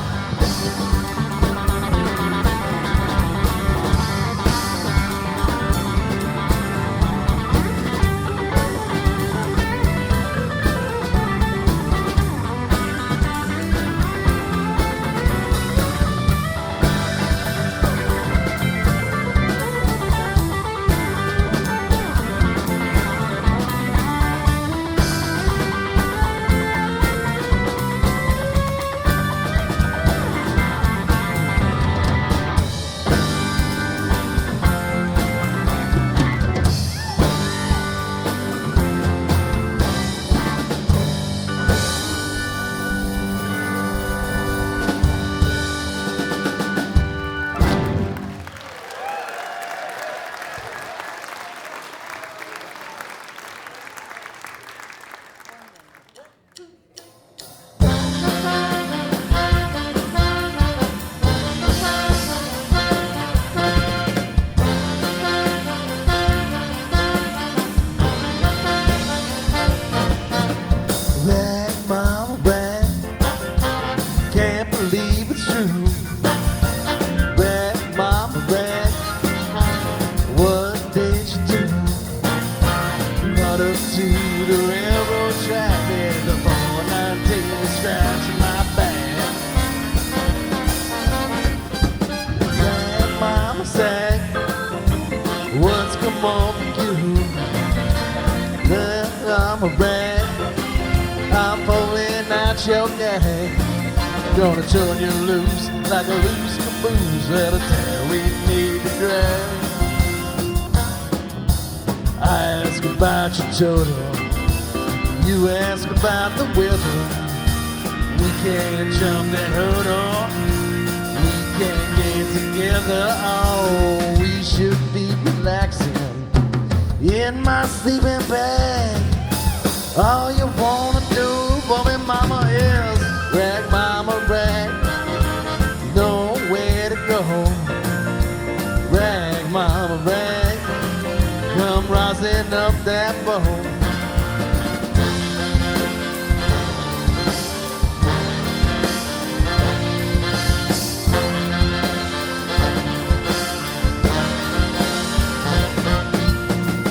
Your gang gonna turn you loose like a loose caboose at a town we need to drag. I ask about your total, you ask about the weather. We can't jump that hurdle, we can't get together. Oh, we should be relaxing in my sleeping bag. All you wanna do for me, mama, is rag, mama, rag. Nowhere to go. Rag, mama, rag. Come rising up that boat.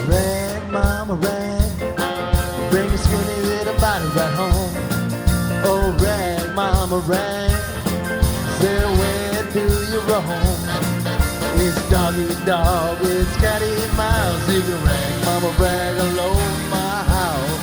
Rag, mama, rag. Bring a skinny little body right home. Oh, rag, mama, rag. Say, where do you roam? It's doggy dog, it's catty miles. You can rag, mama, rag alone my house.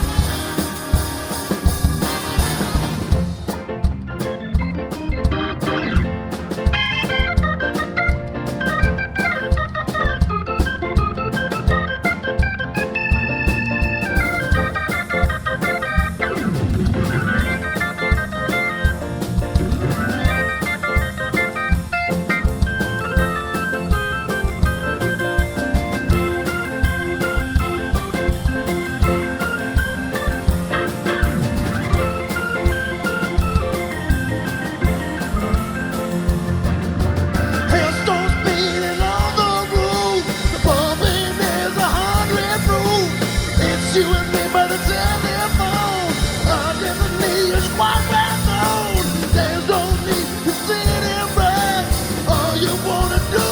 It's you and me by the telephone. Underneath is one bone. There's no need to sit and brag. All you wanna do,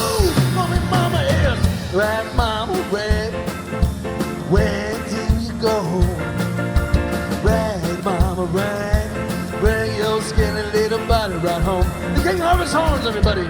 mommy, mama, is rag, mama, rag. Where do you go? Rag, mama, rag. Bring your skinny little body right home. The King Harvest horns, everybody.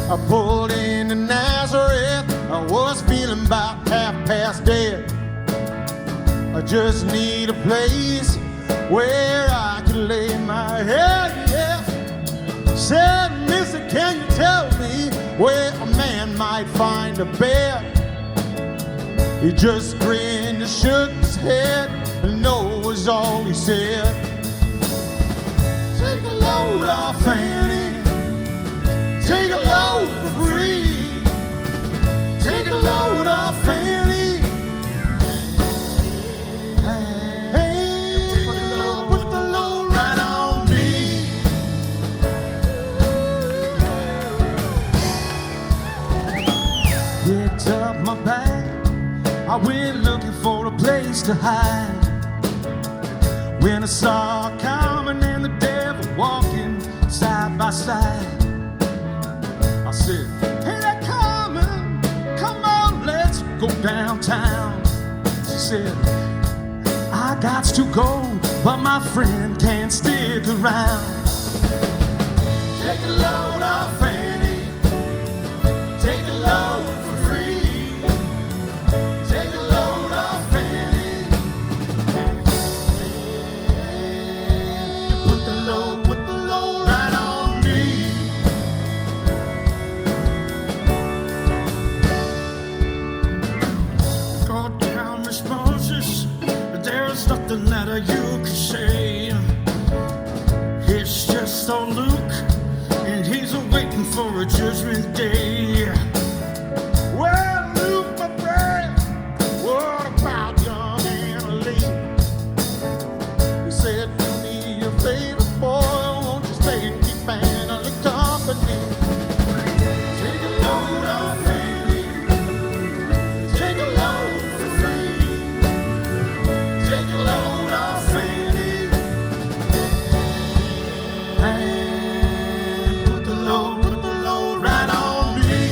I pulled into Nazareth. I was feeling about half past dead. I just need a place where I could lay my head, yeah. Said, mister, can you tell me where a man might find a bed? He just grinned and shook his head, and no was all he said. Take a load off Annie. Take a load for free. Take a load off Annie. Hey, put the load right on me. Picked up my bag. I went looking for a place to hide. When I saw Carmen and the devil walking side by side, I said, hey, that Carmen, come on, let's go downtown. She said, I got to go, but my friend can't stick around. Take a load off Annie. Take a load for free. Take a load off Annie. Put the load right on me. Got down responses, but there's nothing that you can say. It's just old Luke, and he's waiting for a judgment day. Well, Luke, my friend, what about young Annalee? He said, do me a favor, boy, won't you stay and keep Annalee company? Take a load off Annie. Take a load for free. Take a load off Annie. And put the load right on me.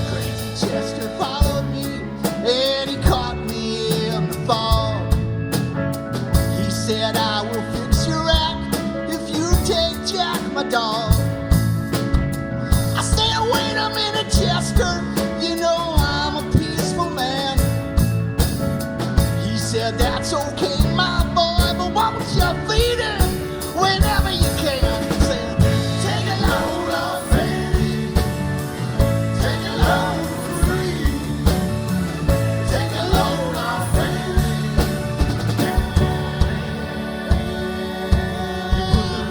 Crazy Chester followed me, and he caught me in the fall. He said, I will fix your act if you take Jack, my dog. I said, wait a minute, Chester, you know I'm a peaceful man. He said, that's okay, my boy, but why don't you feed him whenever you can? He said, take a load off Annie. Take a load for free. Take a load off Annie. You put the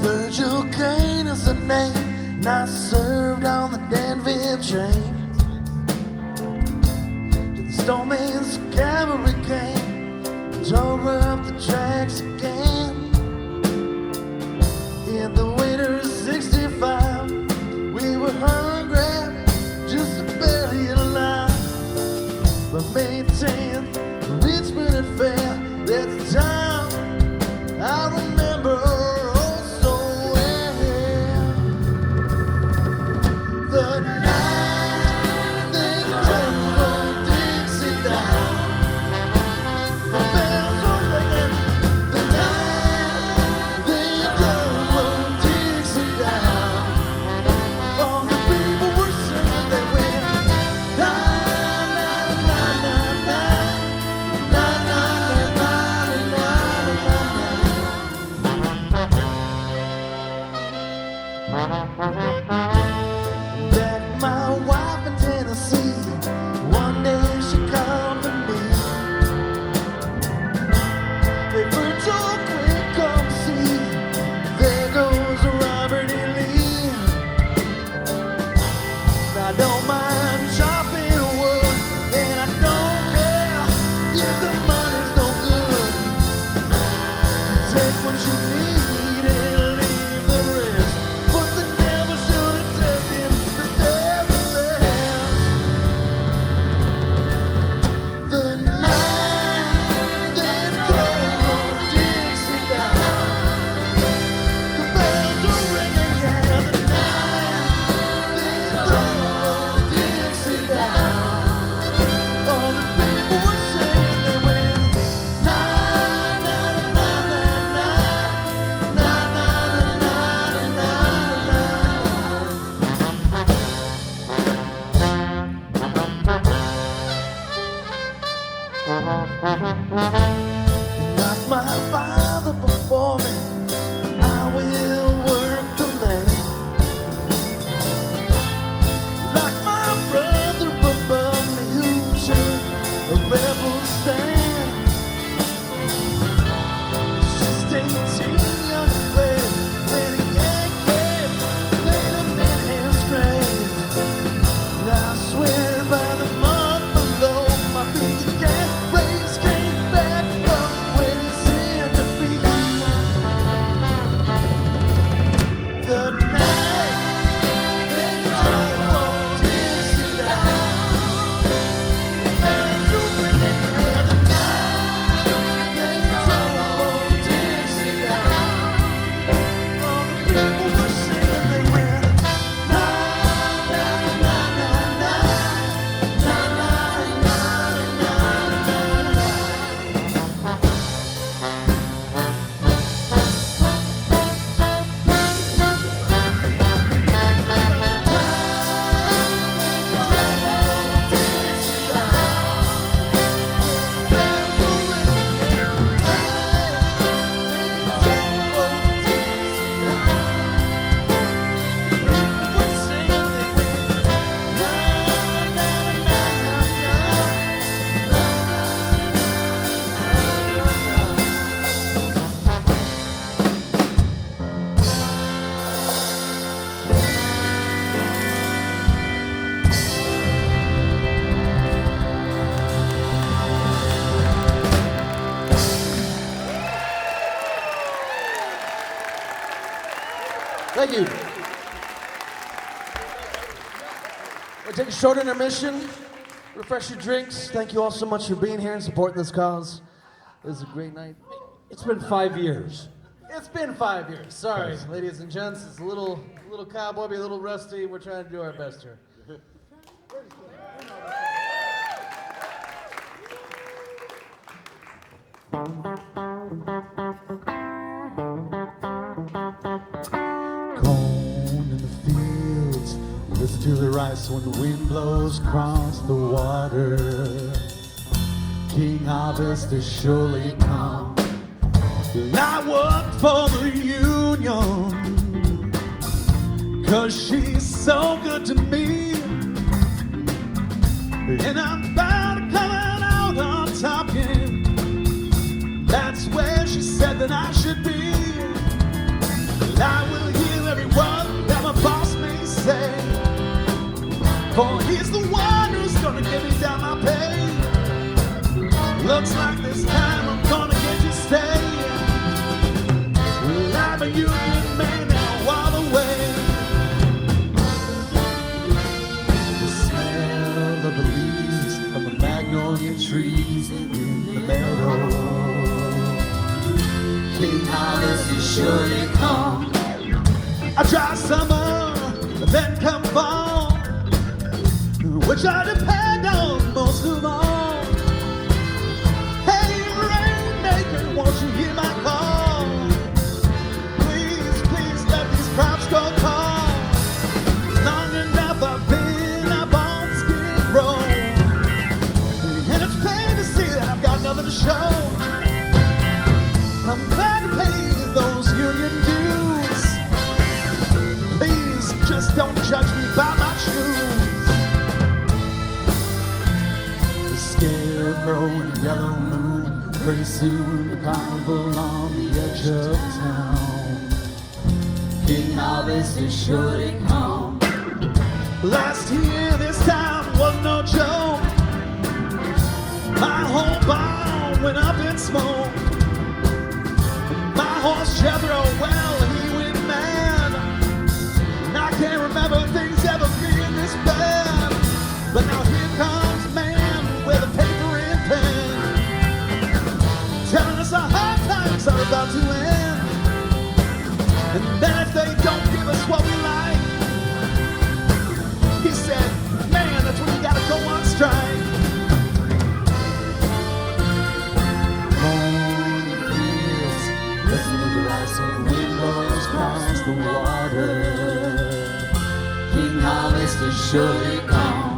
Virgil Kane is the name, and I served on the Danville train. To the Stoneman's cavalry came, drove up the tracks again. In the winter of '65, we were hungry, just barely alive. But May 10th, Richmond had failed. At the time, I remember oh so well. The night they drove old Dixie down, the bells were ringing. The night they drove old Dixie down, all the people were singing. They went na na na na na na na na na na. Met my wife in Tennessee. One day she called to me. Hey, Virgil, quick, come see. There goes Robert E. Lee. I don't mind chopping wood, and I don't care if the money's no good. Take what you need and leave the rest. But the devil should have taken the devil rest. The night they drove old Dixie down, the bells were ringing. Yeah, the night they drove old Dixie down, all the people were singing. They went na na na na na na na na na na. Like my father before me, I will work the land. Like my brother above me, who took a rebel stand. Just 18 young and brave, when a Yankee laid him in his grave. And I swear by the mud below my feet, the gas rays came back from where he's in defeat. The night they drove old Dixie down, bells were ringing. Yeah, the night they drove old Dixie down, all the people were singing. They went na na na na na na na na na na. Thank you. We'll take a short intermission, refresh your drinks. Thank you all so much for being here and supporting this cause. It was a great night. It's been 5 years. It's been 5 years. Sorry, ladies and gents. It's a little cowboy, a little rusty. We're trying to do our best here. Corn in the fields, listen to the rice when the wind blows across the water. King Harvest is surely come. I worked for the Union, 'cause she's so good to me. And I'm bound to come out on top again. That's where she said that I should be. Looks like this time I'm gonna get you staying. I'm a union man now all the way. The smell of the leaves of the magnolia trees in the meadow. King harvest is sure to come. I dry summer, then come fall, which I depend on most of all. Hey, rainmaker, won't you hear my call? Please, please let these crops go tall. Long enough I've been up on Skid Row, and it's plain to see that I've got nothing to show. I'm glad to pay those union dues. Please, just don't judge me by my shoes. The scarecrow and the yellow moon, pretty soon the carnival on the edge of town. King harvest is sure to come. Last year this time was no joke. My whole barn went up in smoke. My horse Jethro, well, he went mad. And I can't remember things ever being this bad. But now here comes man with a paper and pen, telling us our hard times are about to end. And then if they don't give us what we like, he said, man, that's when you gotta go on strike. Listen to the rise of the wind blows past the water. King harvest is sure to come.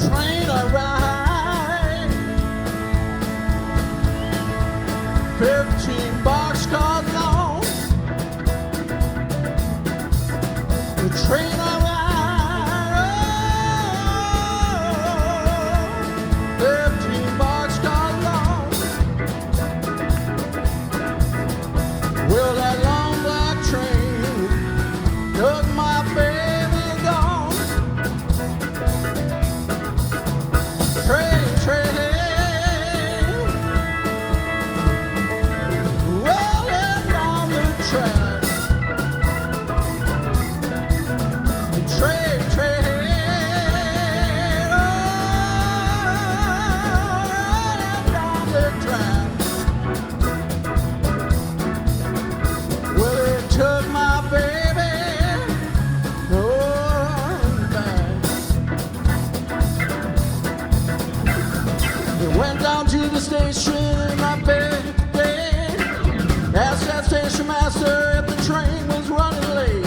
Train a ride, 15 boxcars long. The train a ride, 15 boxcars long. Well, that long black train took my baby gone. Train, rolling on the track. Train, rolling on the track. Well, it took my baby back. We went down to the station, my baby asked that station master if the train was running late.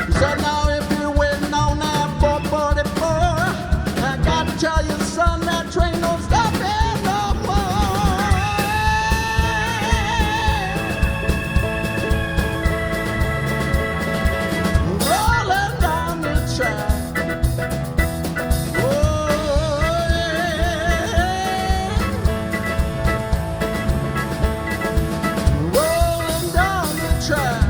He said, now if you're waiting on that 444, I got to tell you, son, that train don't stop here no more. Rolling down the track. Rolling down the track.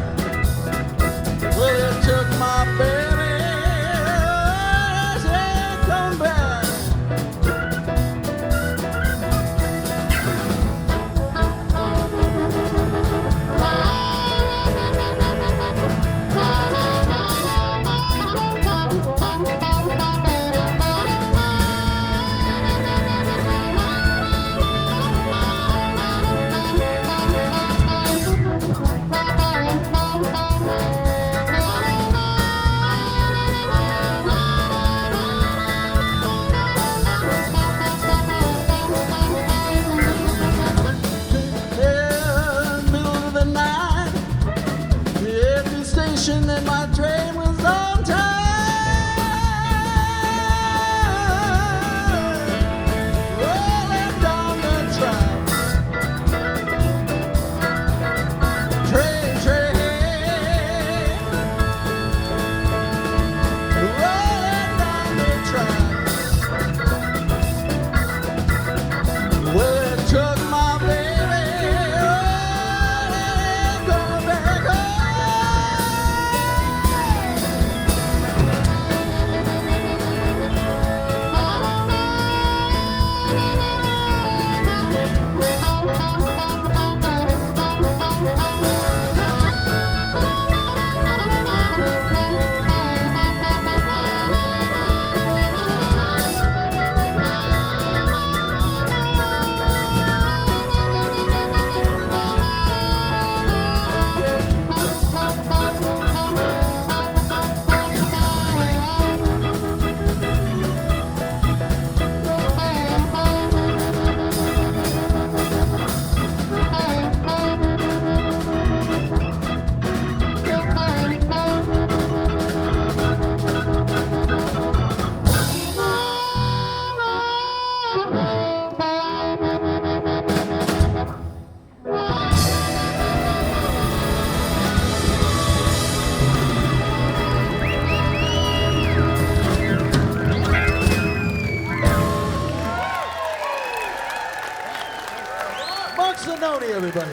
money, everybody.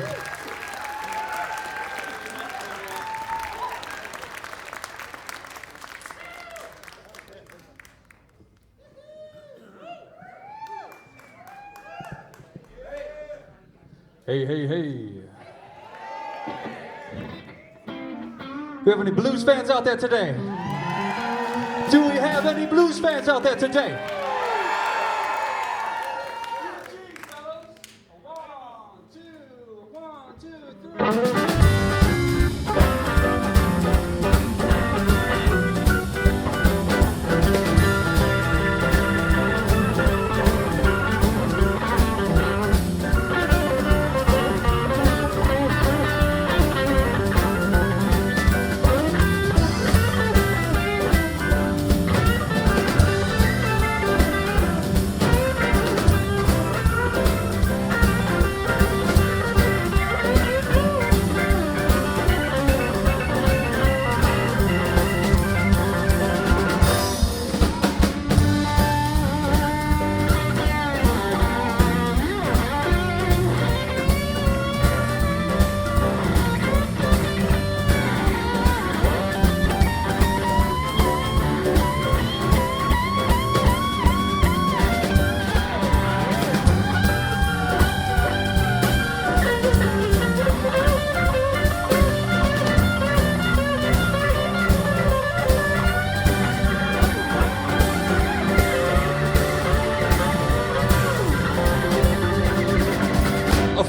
Hey, hey, hey. We have any blues fans out there today? Do we have any blues fans out there today?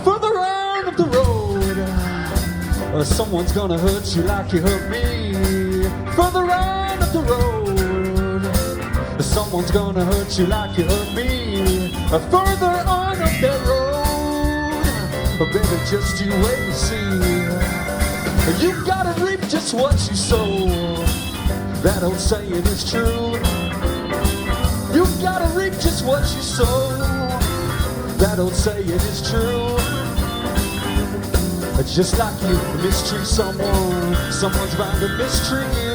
Further on up the road, someone's gonna hurt you like you hurt me. Further on up the road, someone's gonna hurt you like you hurt me. Further on up that road, baby, just you wait and see. You gotta reap just what you sow. That old saying is true. You gotta reap just what you sow. That old saying is true. Just like you mistreat someone, someone's bound to mistreat you.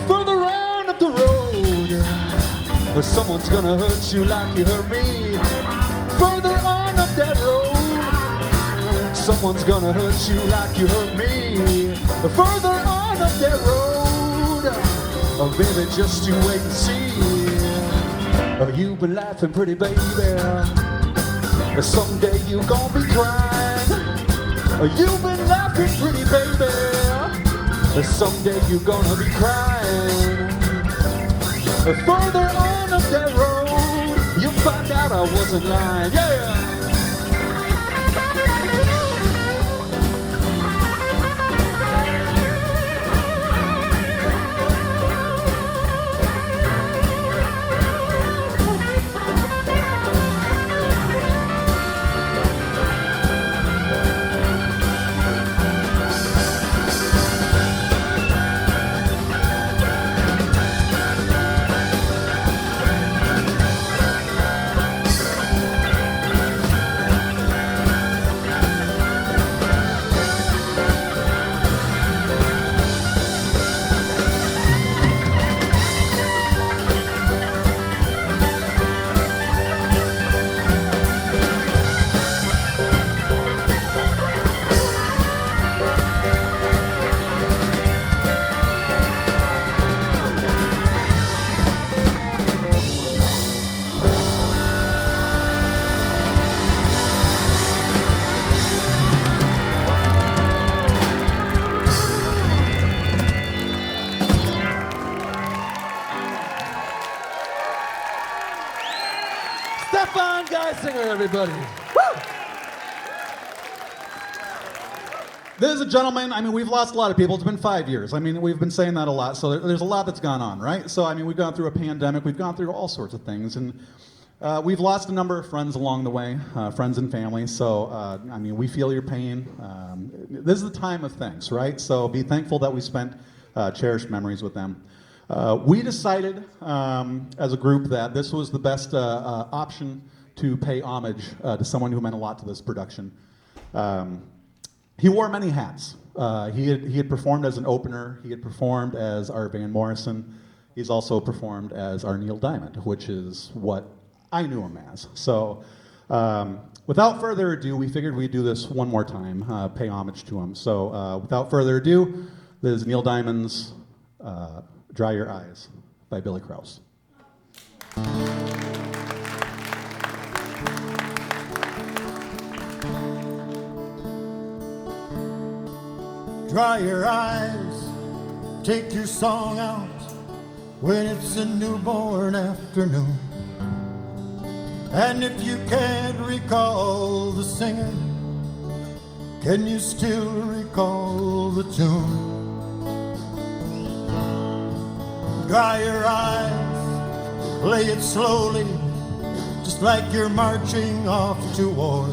Further on up the road, someone's gonna hurt you like you hurt me. Further on up that road, someone's gonna hurt you like you hurt me. Further on up that road, oh baby, just you wait and see. Oh, you've been laughing pretty, baby. Someday you gonna be crying. Oh, you've been laughing pretty, baby. Someday you're gonna be crying. Further on up that road, you'll find out I wasn't lying. Yeah! Stefan Geisinger, everybody. This is a gentleman, I mean, we've lost a lot of people. It's been 5 years. I mean, we've been saying that a lot. So there's a lot that's gone on, right? So, I mean, we've gone through a pandemic. We've gone through all sorts of things. And we've lost a number of friends along the way, friends and family. So, I mean, we feel your pain. This is the time of thanks, right? So be thankful that we spent cherished memories with them. We decided as a group that this was the best option to pay homage to someone who meant a lot to this production. He wore many hats. He had performed as an opener. He had performed as our Van Morrison. He's also performed as our Neil Diamond, which is what I knew him as. So without further ado, we figured we'd do this one more time, pay homage to him. So without further ado, this is Neil Diamond's Dry Your Eyes by Billy Krause. Dry your eyes, take your song out when it's a newborn afternoon. And if you can't recall the singer, can you still recall the tune? Dry your eyes, play it slowly, just like you're marching off to war.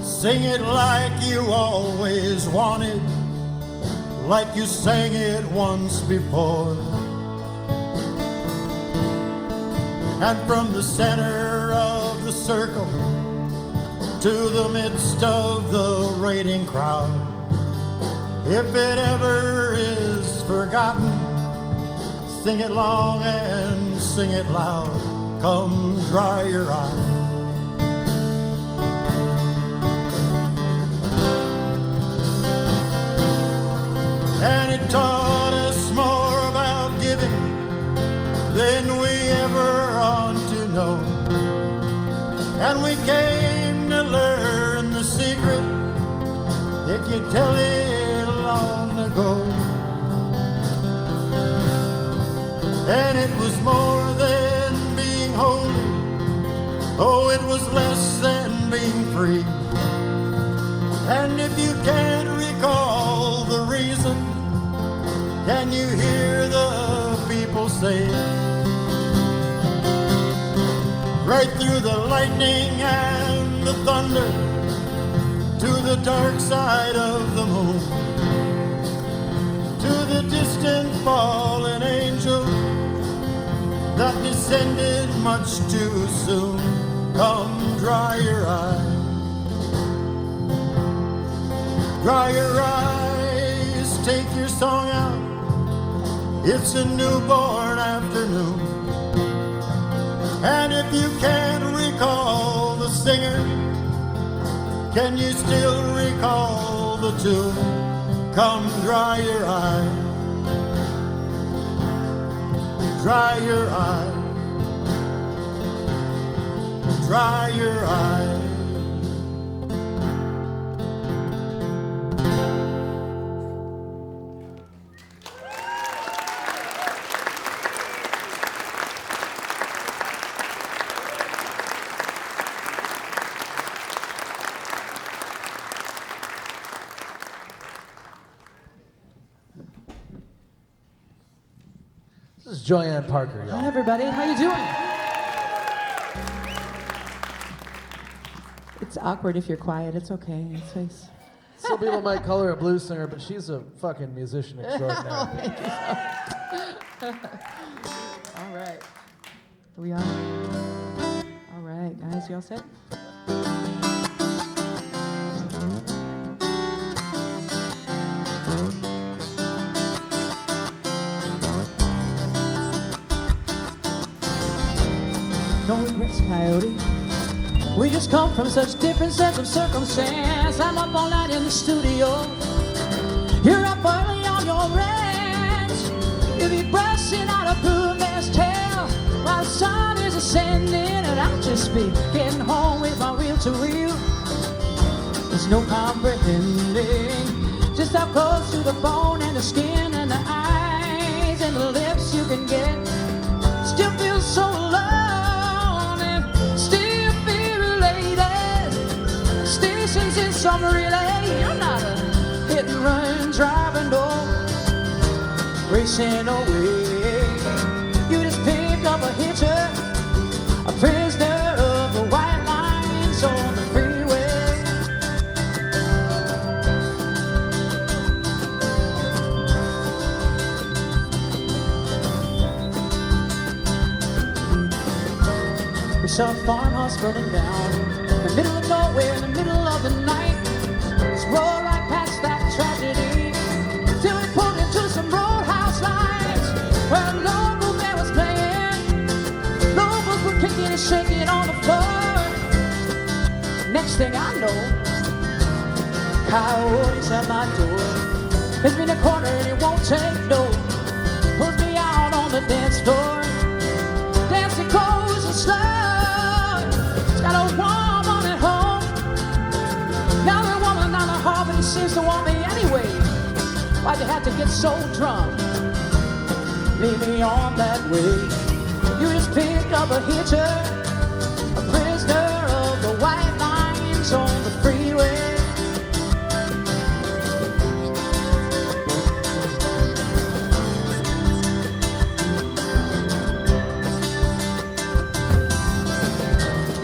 Sing it like you always wanted, like you sang it once before. And from the center of the circle to the midst of the raiding crowd, if it ever is forgotten, sing it long and sing it loud. Come dry your eyes. And it taught us more about giving than we ever ought to know. And we came to learn the secret if you tell it long ago. And it was more than being holy, oh, it was less than being free. And if you can't recall the reason, can you hear the people say, right through the lightning and the thunder, to the dark side of the moon, to the distant fallen angel that descended much too soon. Come dry your eyes. Dry your eyes, take your song out. It's a newborn afternoon. And if you can't recall the singer, can you still recall the tune? Come dry your eyes. Dry your eyes. Dry your eyes. This is Joanne Parker, y'all. Hi, everybody. How you doing? It's awkward if you're quiet. It's okay. Some people might call her a blues singer, but she's a fucking musician extraordinaire. All right. Are we on? All right, guys. You all set? No regrets, Coyote. We just come from such different sets of circumstance. I'm up all night in the studio. You're up early on your ranch. You'll be brushing out a boomman's tail while the sun is ascending, and I'll just be getting home with my reel-to-reel. There's no comprehending just how close to the bone and the skin and the eyes and the lips you can get. Still feel so alone, and something really. You're not a hit and run driving, no, racing away. You just pick up a hitcher, a prisoner of the white lines on the freeway. We saw a farmhouse burning down in the middle of nowhere, in the middle of the night. Let's roll right past that tragedy till we pulled into some roadhouse lines where a local band was playing. Locals were kicking and shaking on the floor. Next thing I know, coyotes at my door. Hits me in the corner and he won't take no. Pulls me out on the dance floor. Dancing close and slow. He's got a woman at home. Another woman on the hall, but he seems to want me anyway. Why'd you have to get so drunk? Leave me on that way. You just pick up a hitcher, a prisoner of the white lines on the freeway.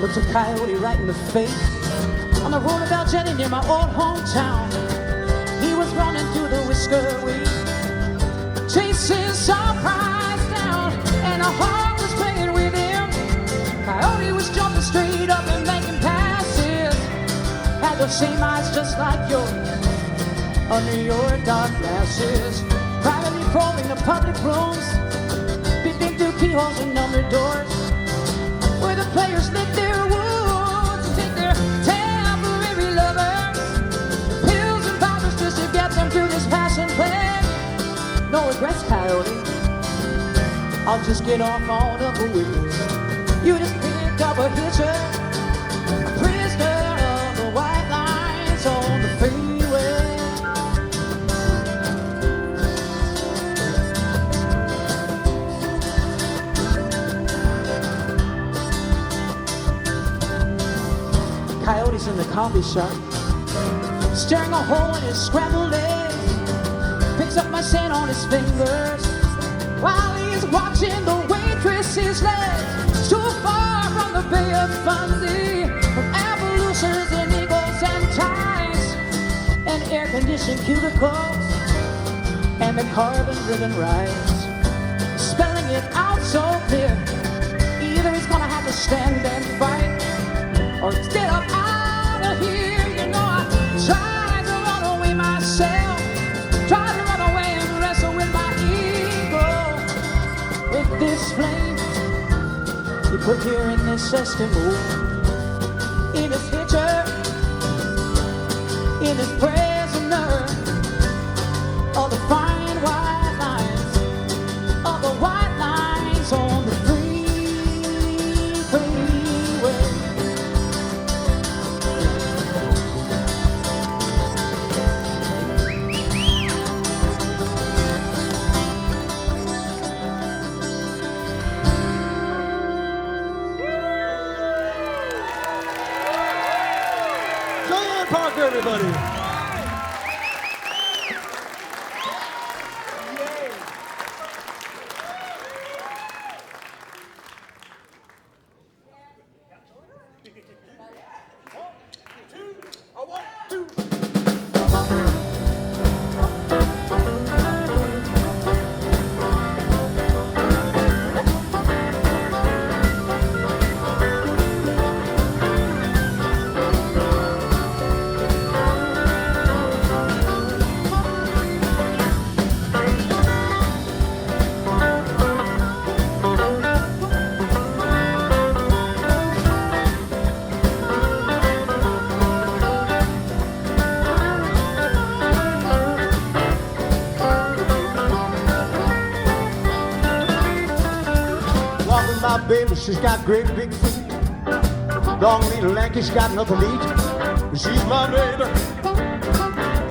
Looked a coyote right in the face on the road about Jenny near my old hometown. He was running through the whisker weed, chasing some prize down, and a heart was playing with him. Coyote was jumping straight up and making passes. Had those same eyes just like yours under your dark glasses. Privately probing the public rooms, peeping through keyholes and numbered doors, where the players lick their wounds and take their temporary lovers, pills and powders just to get them through this passing plague. No regrets, coyote. I'll just get off on up a wheels. You just pick up a hitcher, a prisoner of the white lines on the freeway. Coyote's in the coffee shop, staring a hole in his scrambled eggs. Picks up my scent on his fingers while he's watching the waitress's legs. Too far from the Bay of Fundy, from Appaloosas and eagles and ties, and air-conditioned cubicles, and the carbon-driven rides. Spelling it out so clear, either he's gonna have to stand and fight, or get up out of here. You know I tried to run away myself, tried to run away and wrestle with my ego, with this flame you put here in this Eskimo, in this hitcher, in this prisoner of the fine white lines, of the white lines on the freeway. Diane Parker, everybody. My baby, she's got great big feet. Long, lean, and lanky, she's got nothing to eat. She's my baby,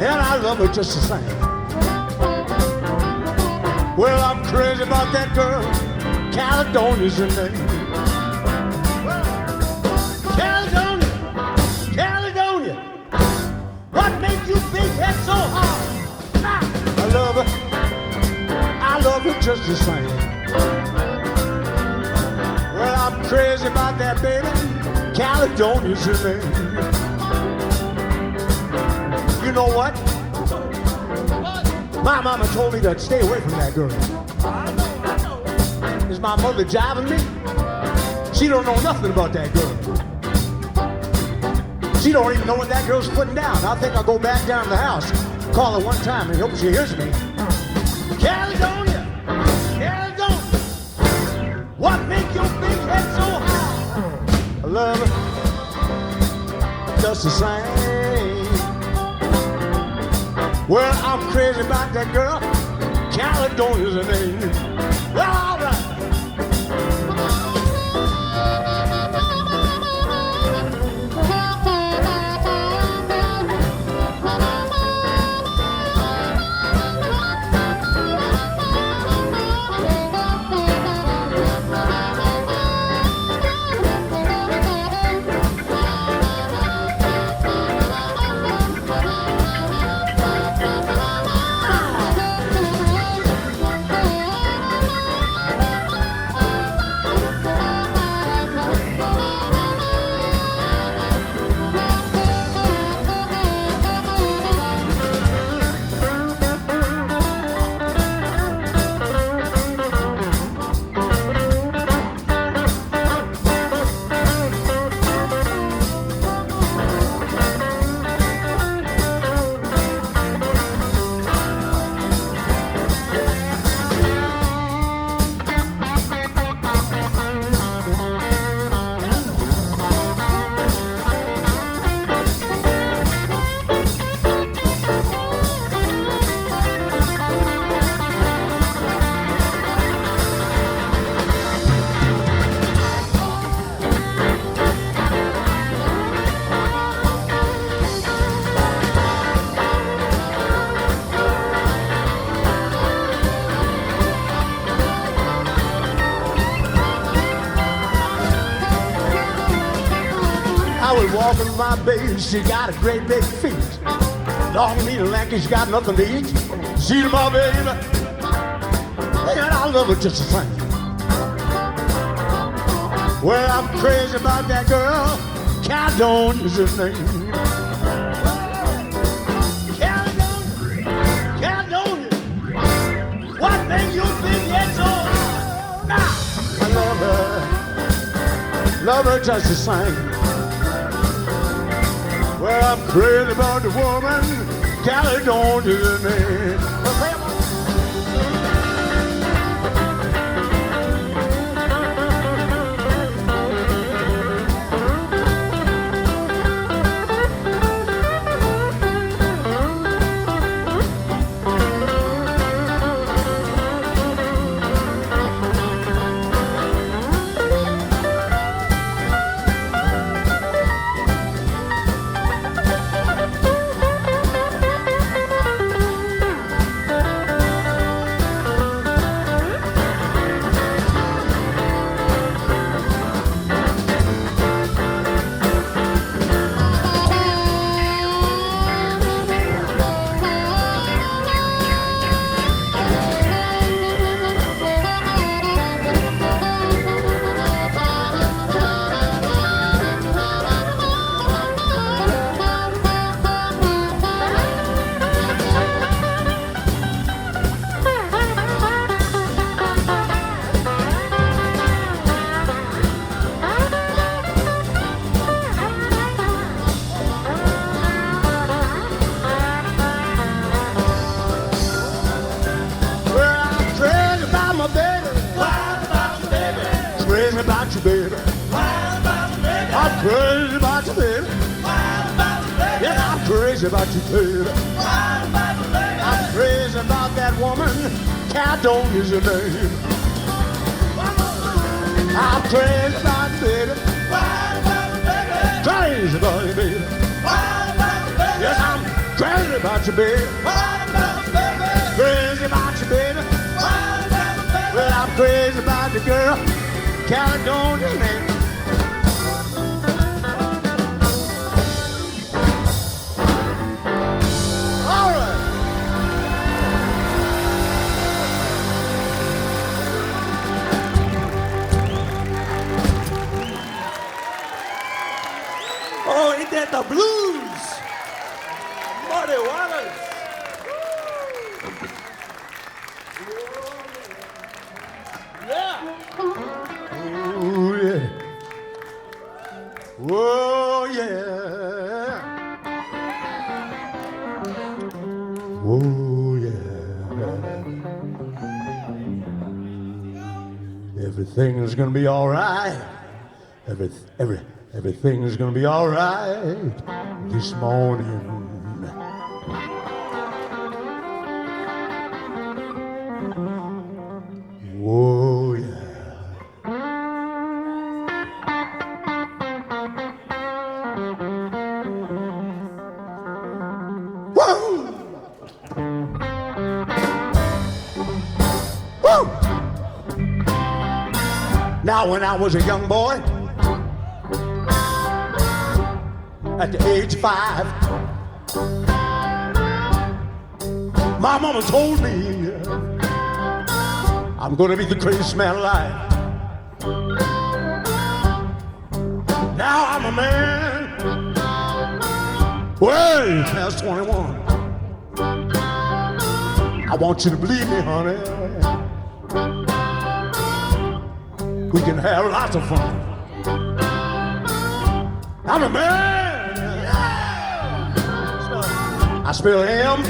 and I love her just the same. Well, I'm crazy about that girl. Caledonia's her name. Caledonia, Caledonia. head so hard. I love her. I love her just the same. Well, I'm crazy about that baby. Caledonia's her name. You know what? My mama told me to stay away from that girl. I know. Is my mother jiving me? She don't know nothing about that girl. She don't even know what that girl's putting down. I think I'll go back down to the house, call her one time, and hope she hears me. Caledonia, Caledonia, what make your big head so high? I love her just the same. Well, I'm crazy about that girl. Caledonia's her name. Well, all right. I was walking with my baby, she got a great big feet. Long and neat and lanky, she got nothing to eat. See my baby, and I love her just the same. Well, I'm crazy about that girl, Caledonia's her name. Caledonia, Caledonia, what make your big head so high? Now, I love her just the same. Well, I'm crazy about the woman, Caledonia's her name. Well, play 'em on. Crazy about you, baby. I'm crazy about you, baby. Yeah, I'm crazy about you, baby. I'm crazy about that woman. Caledonia's her name. I'm crazy about you, baby. Crazy about you, baby. Yes, I'm crazy about you, baby. Crazy about you, baby. Well, I'm crazy about the girl. Caledonia's name. All Oh, ain't that the blues? Muddy Waters. Yeah. Oh, yeah. Oh, yeah. Oh, yeah. Everything is gonna be all right. Everything is gonna be all right this morning. Oh, yeah. Woo! Woo! Now, when I was a young boy, at the age of 5, my mama told me I'm gonna be the greatest man alive. Now I'm a man, way past 21. I want you to believe me, honey. We can have lots of fun. I'm a man. I spell M.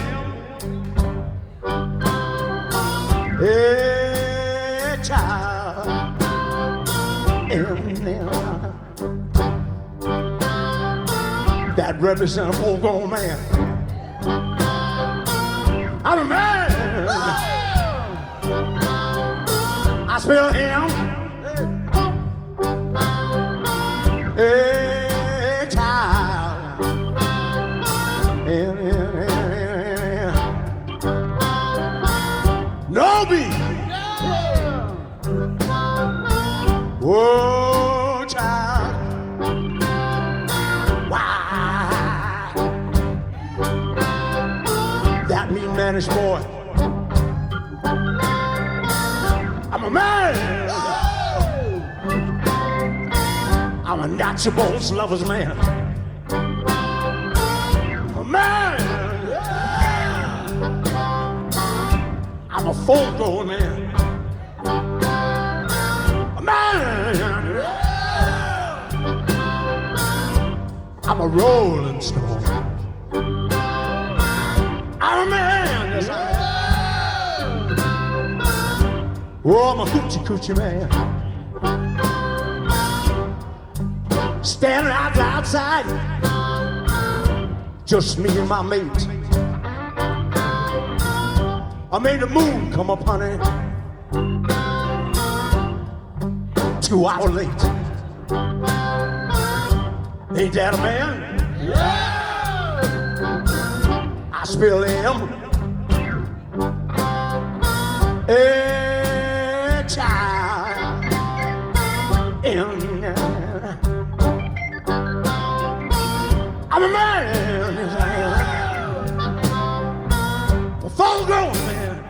Hey, child. M. That represents a full-grown man. I'm a man. I spell him. Hey, child. No B. Whoa, child. Why? That mean manish boy. I'm a man. I'm a natural bones lover's man. I'm a man. I'm a full-grown man. A man. I'm a rolling stone. I'm a man. Yes, I am. Oh, I'm a hoochie-coochie man. Standing out outside, just me and my mate. I made the moon come up, honey, 2 hours late. Ain't that a man? I spell M. Hey, child. M. I'm a man. A full-grown man.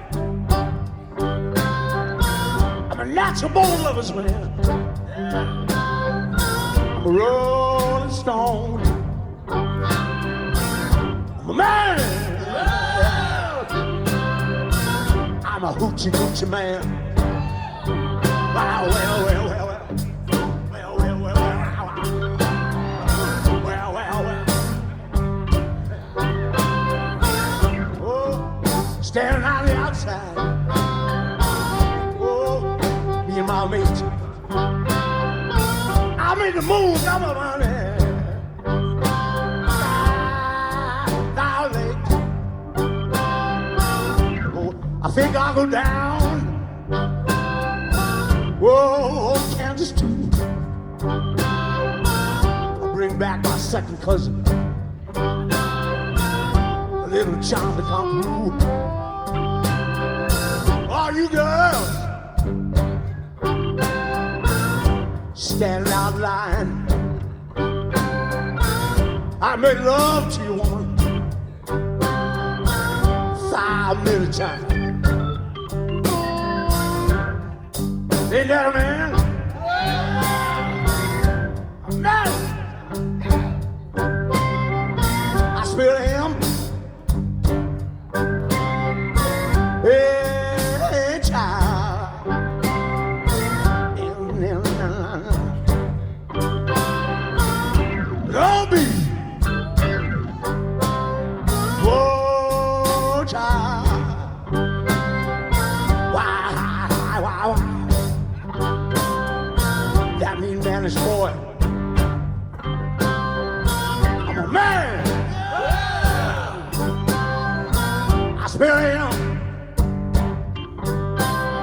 I'm a natural born lover's man. I'm a rolling stone. I'm a man. I'm a hoochie-coochie man. Wow, well. Standing on the outside, oh, me and my mate. I made the moon come up on it. Oh, I think I'll go down. Whoa, Kansas too. I'll bring back my second cousin, a little John to come through. All you girls standing out line, I made love to you, woman, 5 minutes time. Ain't that a man? A man. Irish boy. I'm a man. I spell him.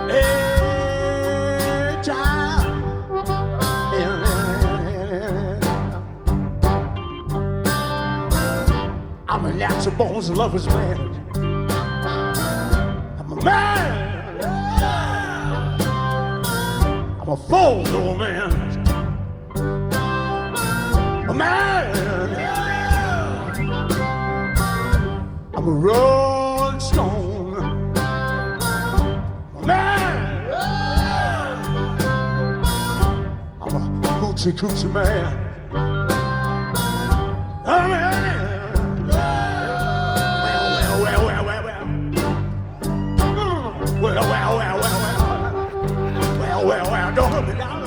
Hey, child. I'm a natural bones lover's man. I'm a man. I'm a full-blown man. A man. I'm a rolling stone. A man. I'm a hoochie coochie man. A man. Well, don't hurt me down.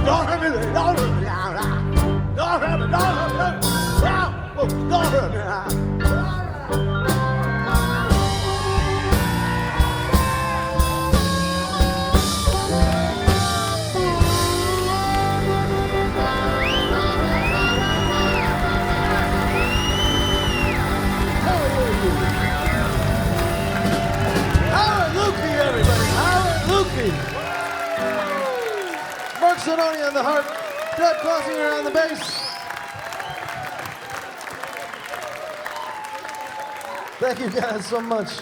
Don't hurt me down. Don't hurt me down. Don't hurt me down. Don't hurt me down. Mark Sononi on the harp, Brett Klossinger on the bass. Thank you guys so much.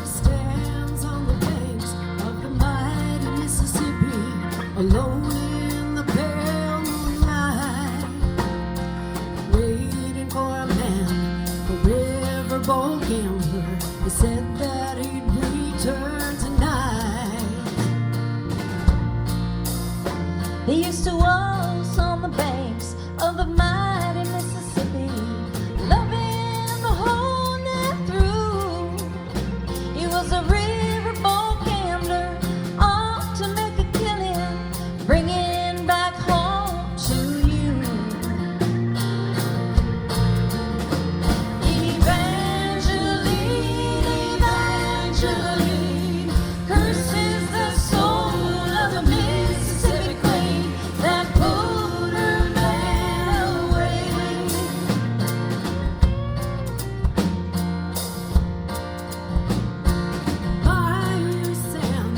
Stands on the banks of the mighty Mississippi, alone in the pale moonlight, waiting for a man, a riverboat gambler. He said that he'd return tonight. They used to waltz on the banks of the mighty Mississippi, loving the whole night through. He was a riverboat gambler, off to make a killing, bringing back home to you. Evangeline, Evangeline, curses the soul of the Mississippi queen that pulled her man away. Fire Sam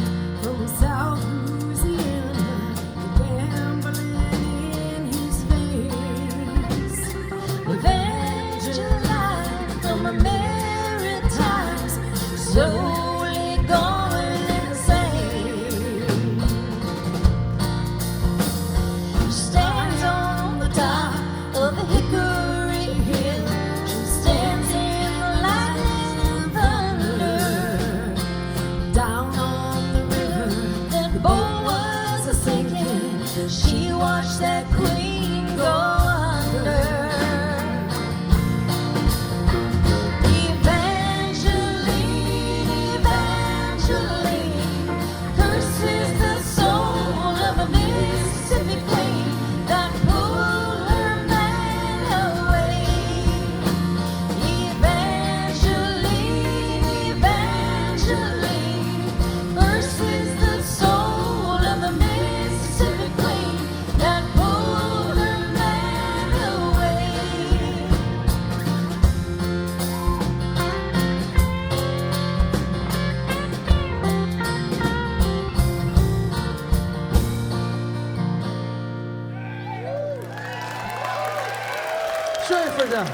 from South Louisiana, gambling in his veins. Evangeline from the Maritimes, slowly going insane. Stands on the top of the Hickory Hill. She stands in the lightning and thunder. Down on the river, that boat was a sinking. She watched that queen go under. Evangeline, Evangeline, curses the soul of a Mississippi queen that pulled her man away. Evangeline, Evangeline, curses the soul of the Mississippi queen that pulled her man away. Schaefer down.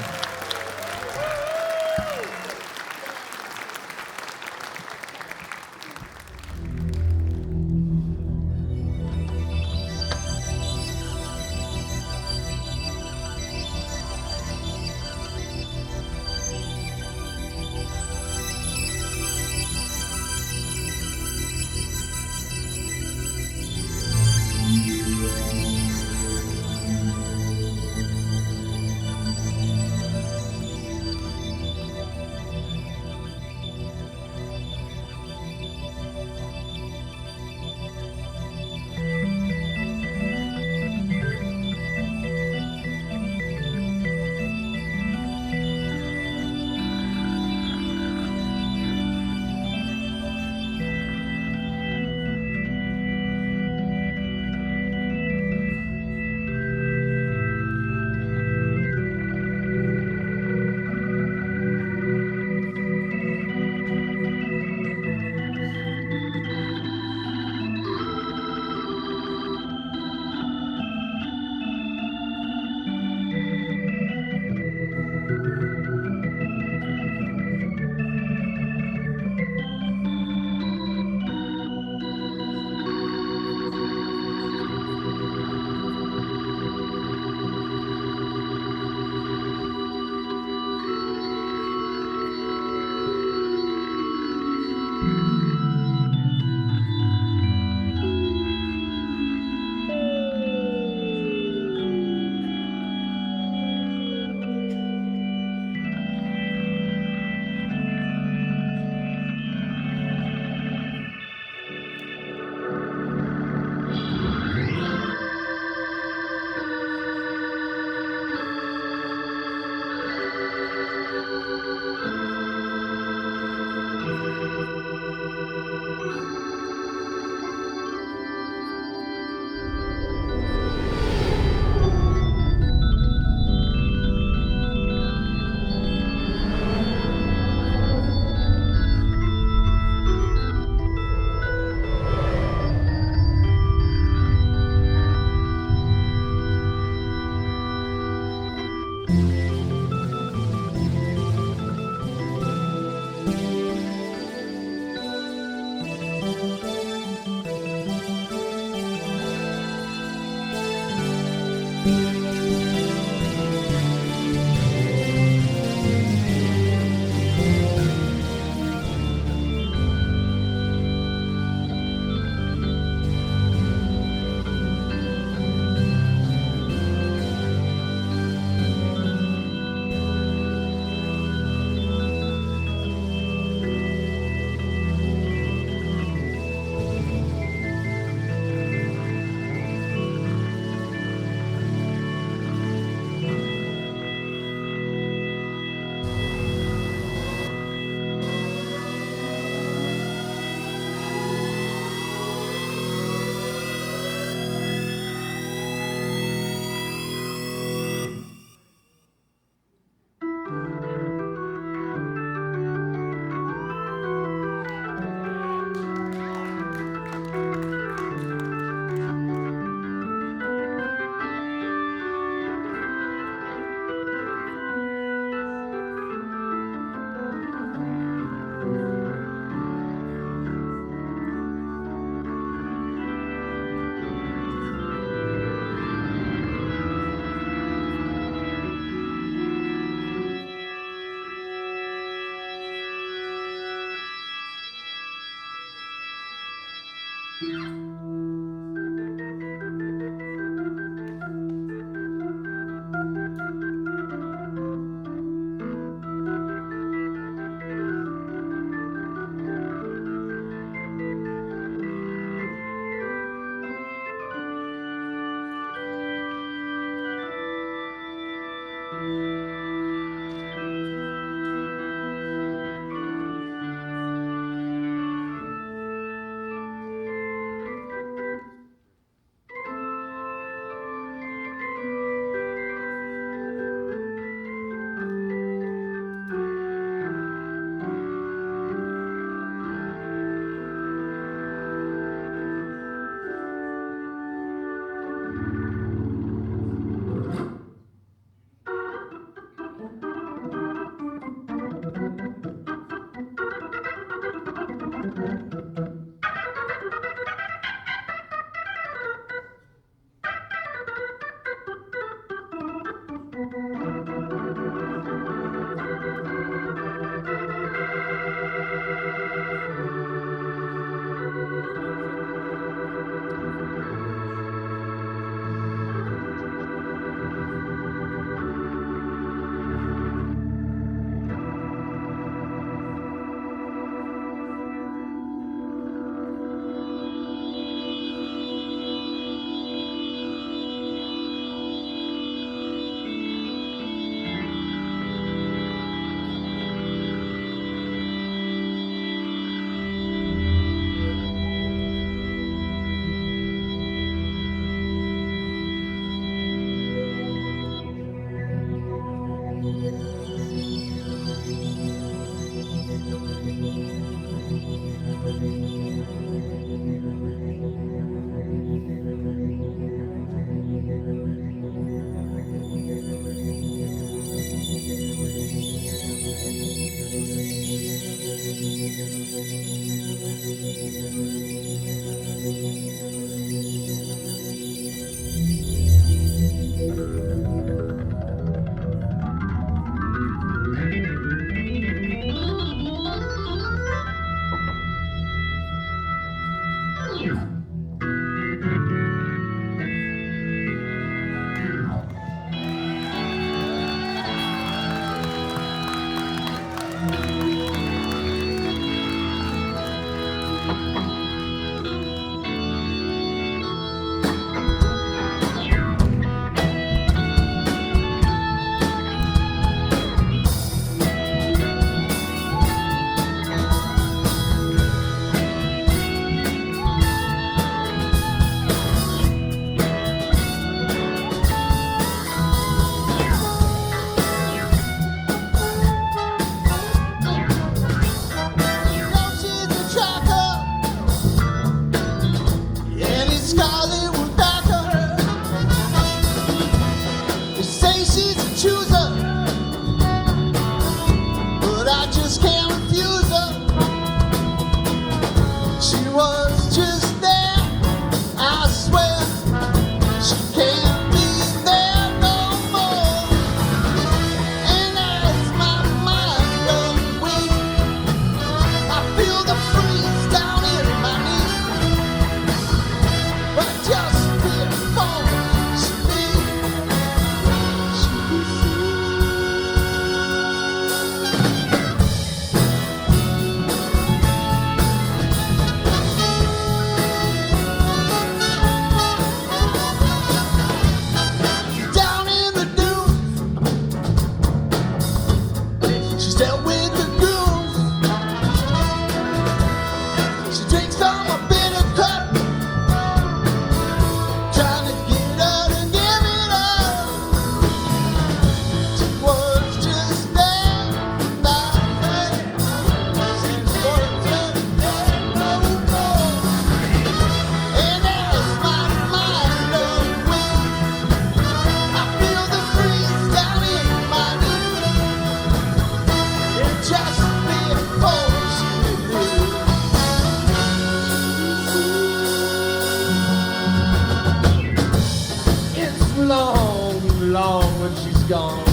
gone.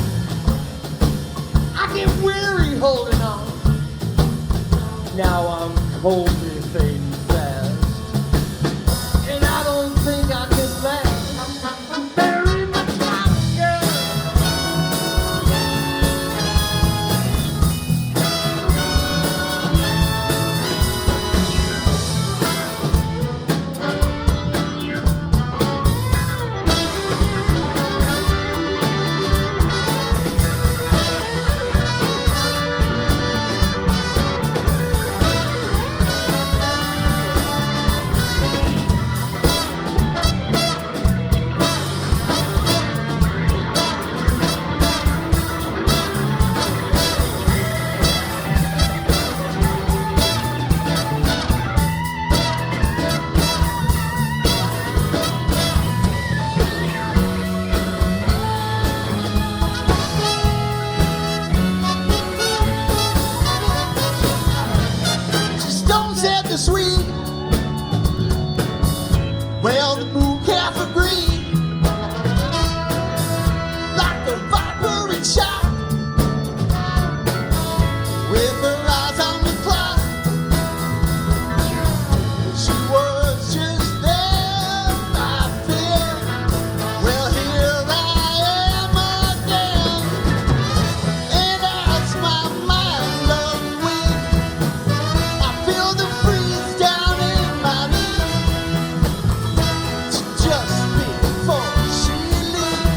I get weary holding on. Now I'm coldly fading fast, and I don't think I can last very much longer. Stones at the sweet. Well, the moon half agreed. Like a viper in shock, with her eyes on the clock. She was just there, I fear. Well, here I am again, and as my mind unwinds, I feel the freeze down in my knees. Just before she leaves,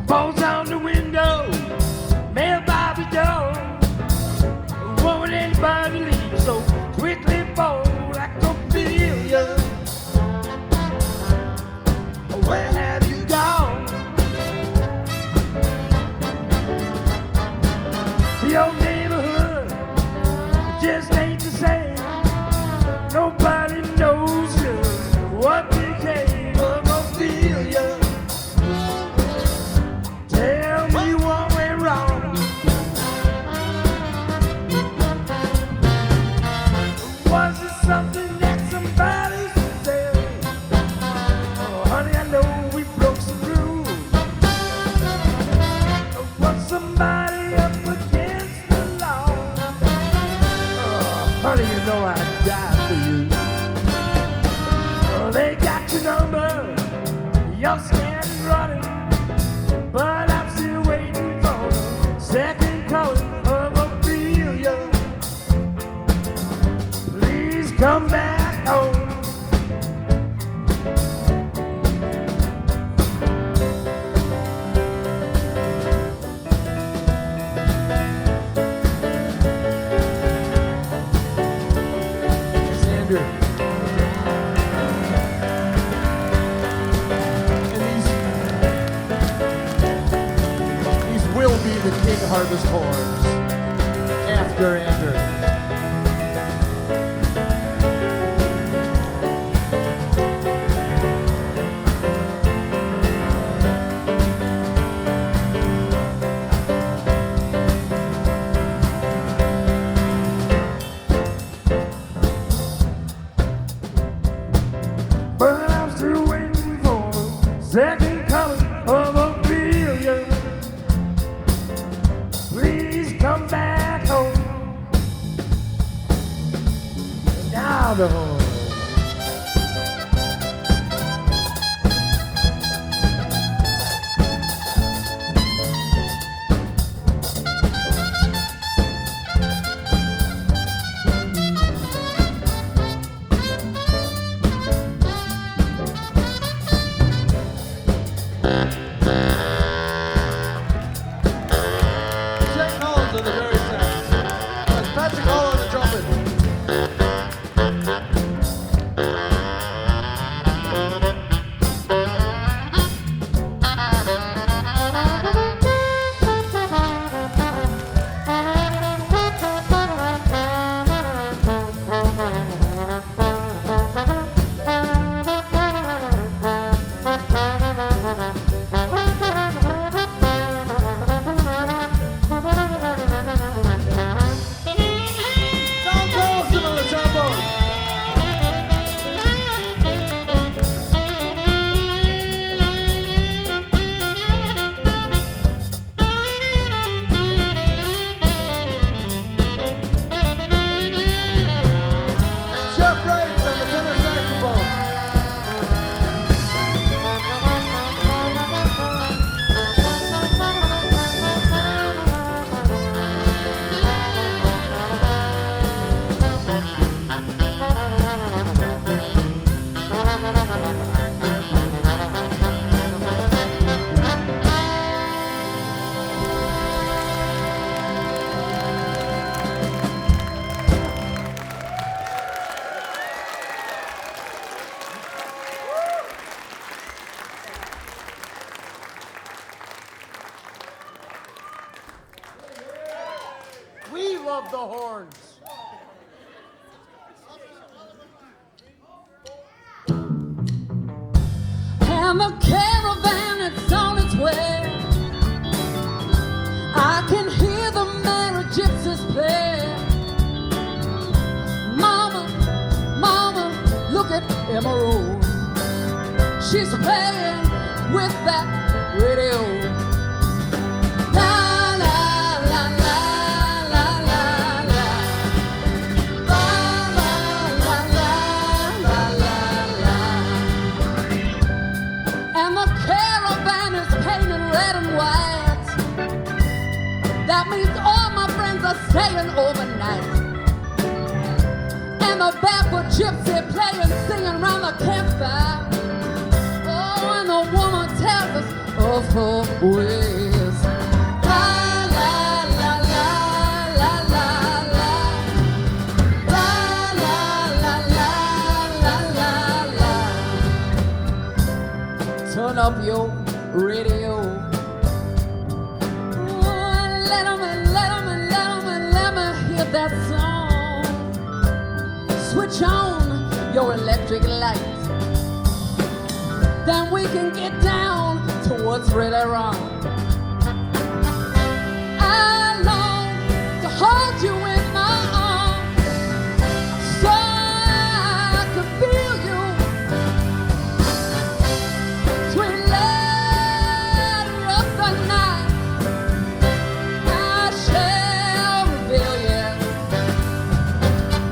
Balls on the window, mail by the door. Won't anybody leave so quickly, bold like Ophelia? Where have you gone? Your neighborhood just ain't the same. Nobody knows just what became of Ophelia. Tell me what went wrong. Was it something that somebody said? Oh, honey, I know we broke some rules. Was somebody up against the law? Oh, honey, you know I'd die for you. Oh, they got your number. You're scared and running. But I'm still waiting for the second coming of Ophelia. Please come back home. Xander. And these will be the King Harvest horns after Andrew. come back home. Now the horn. Jack Collins on the very sax. And Patrick Hall on the trumpet. Tom Collison on the trombone. Jeff Wright on the tenor saxophone. We love the horns. And the caravan is on its way. I can hear the merry gypsies play. Mama, mama, look at Emma Rose. She's playing with that radio. La la la la la la la. La la la la la la. And the caravan is painted red and white. That means all my friends are staying overnight. And the barefoot gypsy playing, singing round the campfire. Oh, and the woman tells us of her ways. La la la la la la la. La la la la la la la. Turn up your radio. Oh, let me hear that song. Switch on your electric light. Then we can get down to what's really wrong. I long to hold you in my arms so I can feel you. Sweet lady of the night, I shall reveal you.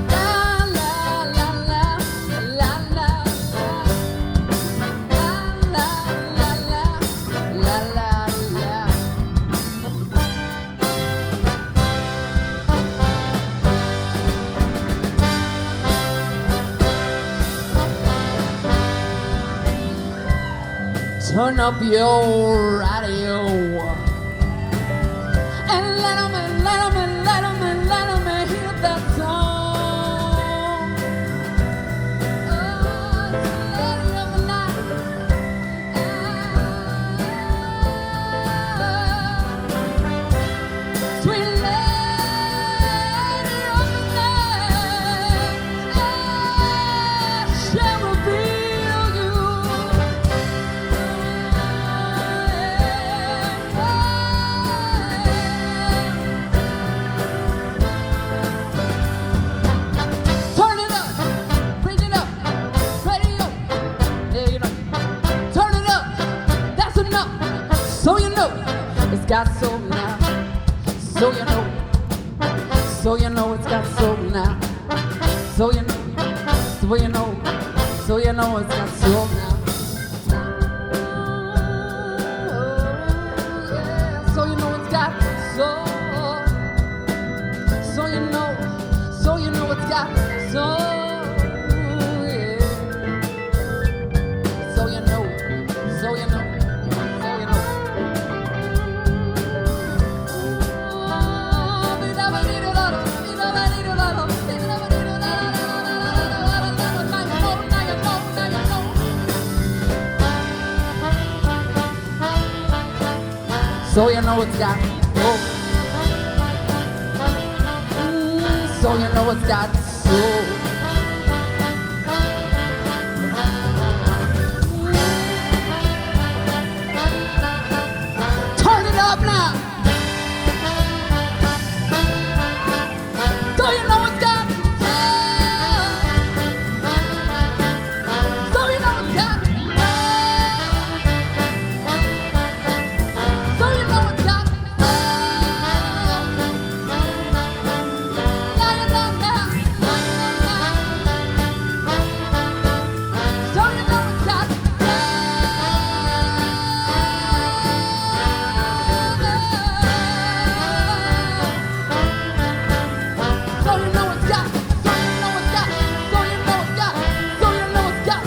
La la la la la la la la la la la la. Turn up your radio and let 'em hear that song. Oh, it's the lady of the night. Sweet lady of the night, I shall reveal you. Turn it up, bring it up, radio. Yeah, you know. Turn it up, that's enough. So you know, it's got soul now. So you know. So you know it's got soul now. So you know, so you know, so you know it's got soul now. Yeah. So you know it's got soul. So you know it's got soul. Yeah. So you know, so you know, so you know. So you know it's got soul. So you know it's got soul. Turn it up now. So you know it's got soul. So you know it's got so you know it's got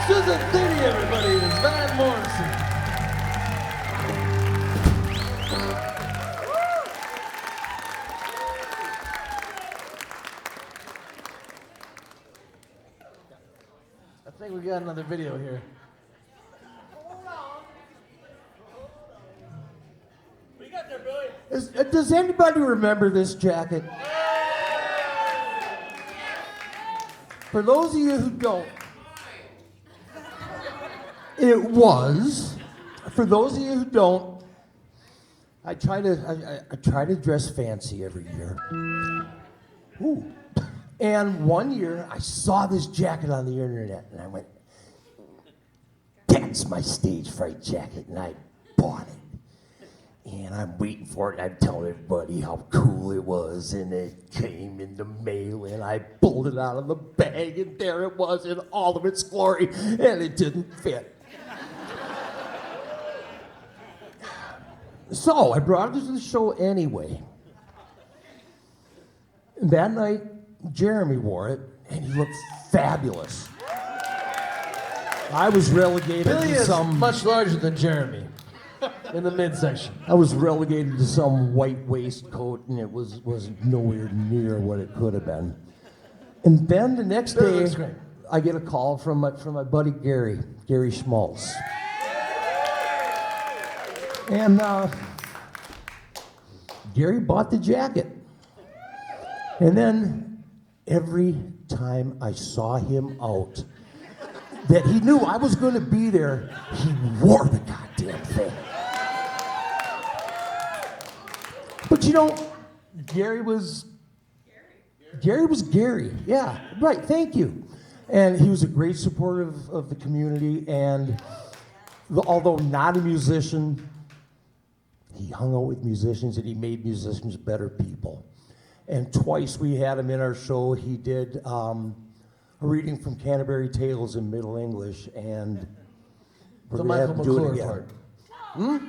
Susan City, everybody. It's Van Morrison. I think we got another video here. What you got there, Billy? Does anybody remember this jacket? For those of you who don't, it was. For those of you who don't, I try to dress fancy every year. Ooh. And one year, I saw this jacket on the internet, and I went, that's my stage fright jacket, and I bought it. And I'm waiting for it, and I'm telling everybody how cool it was, and it came in the mail, and I pulled it out of the bag, and there it was in all of its glory, and it didn't fit. So I brought it to the show anyway. And that night, Jeremy wore it, and he looked fabulous. I was relegated Billy to is some much larger than Jeremy in the midsection. I was relegated to some white waistcoat, and it was nowhere near what it could have been. And then the next Billy day, looks great. I get a call from my buddy Gary Schmaltz. And Gary bought the jacket. And then every time I saw him out, that he knew I was going to be there, he wore the goddamn thing. But you know, Gary was Gary. Yeah, right, thank you. And he was a great supporter of the community, and although not a musician, he hung out with musicians and he made musicians better people. And twice we had him in our show. He did a reading from Canterbury Tales in Middle English, and we're The gonna Michael have to do it McClure again. part.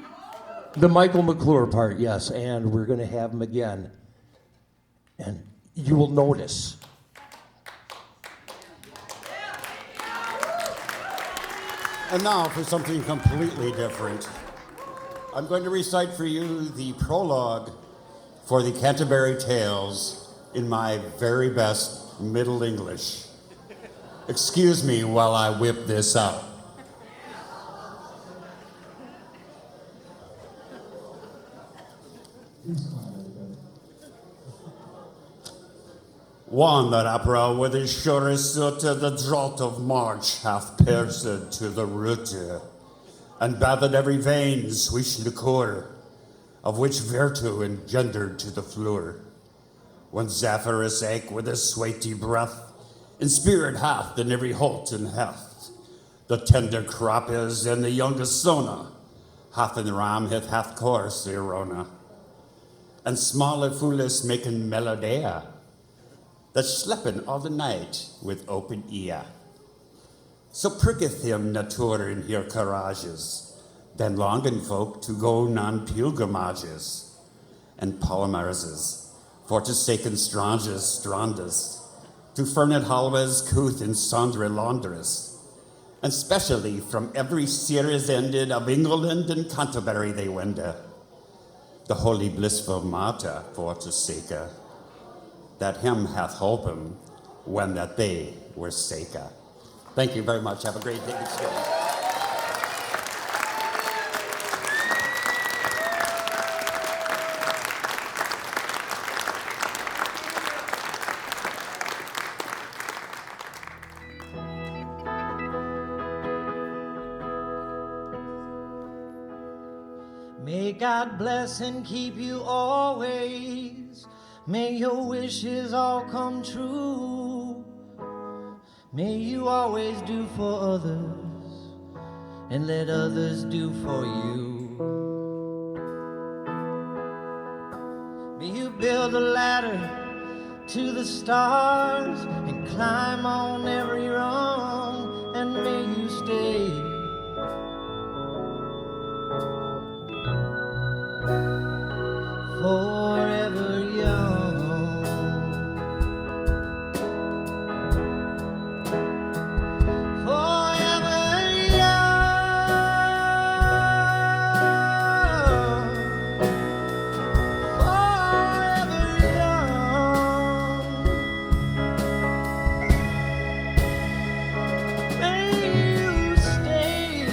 The Michael McClure part, yes, and we're going to have him again. And you will notice. And now for something completely different. I'm going to recite for you the prologue for the Canterbury Tales in my very best Middle English. Excuse me while I whip this out. Wanderapra with his surest to the drought of March hath pierced to the root, and bathed every vein swish liqueur, of which virtue engendered to the floor. When Zephyrus ake with his sweaty breath, in spirit hath in every holt and heft. The tender crop is and the youngest sona, hath in ram hath course irona. And smaller foolis making melodia, that slepen all the night with open ear. So pricketh him nature in her courages, then longen folk to go non pilgrimages, and polymerses, for to saken strandas, to fernet halwas couth in sondre laundress, and specially from every series ended of England and Canterbury they wende, the holy blissful Marta for to sake that him hath holpen when that they were sake. Thank you very much. Have a great day. May God bless and keep you always. May your wishes all come true. May you always do for others and let others do for you. May you build a ladder to the stars and climb on every rung, and may you stay forever young. Forever young. Forever young. May you stay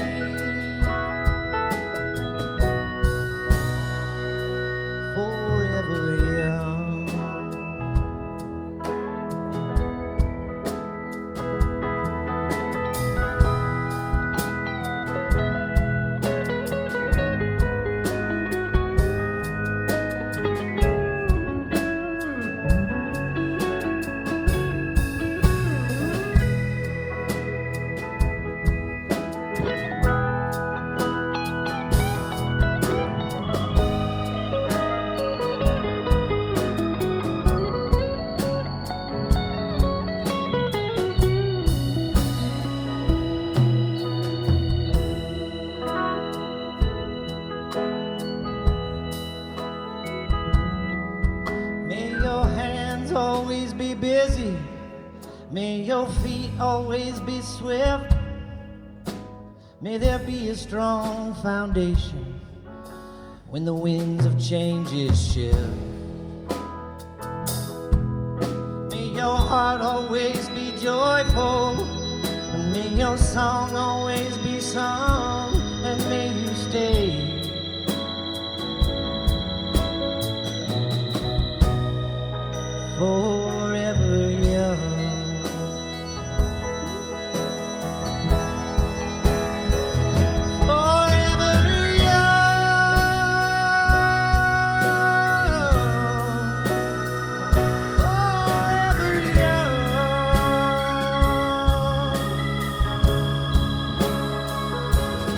forever young. May your hands always be busy. May your feet always be swift. May there be a strong foundation when the winds of changes shift. May your heart always be joyful, and may your song always be sung, and may you stay forever young. Forever young. Forever young.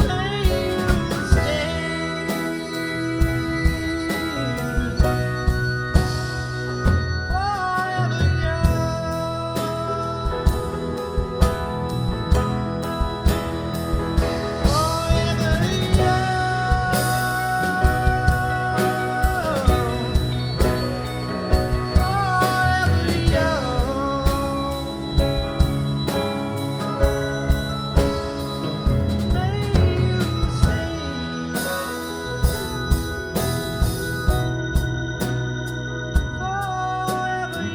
May you stay forever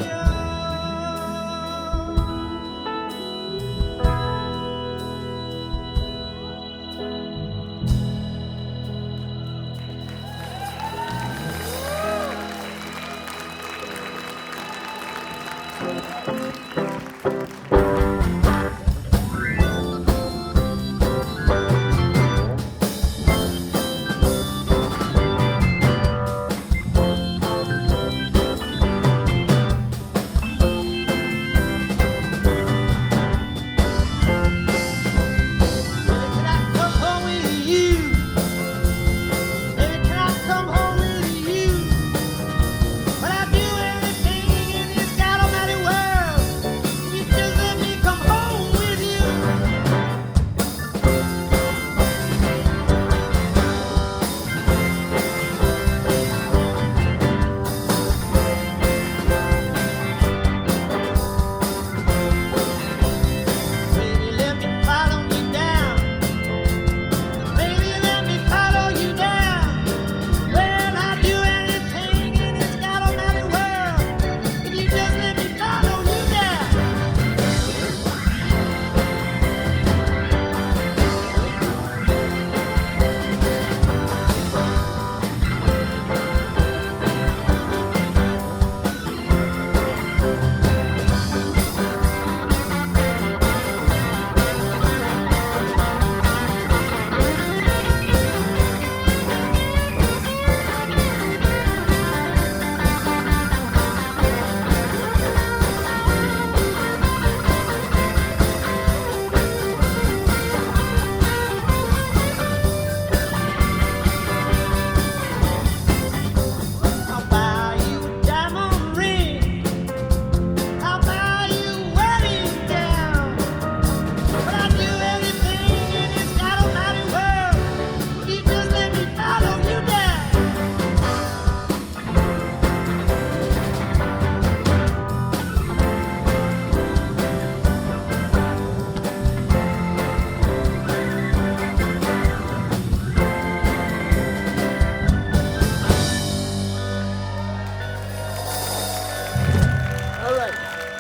All right.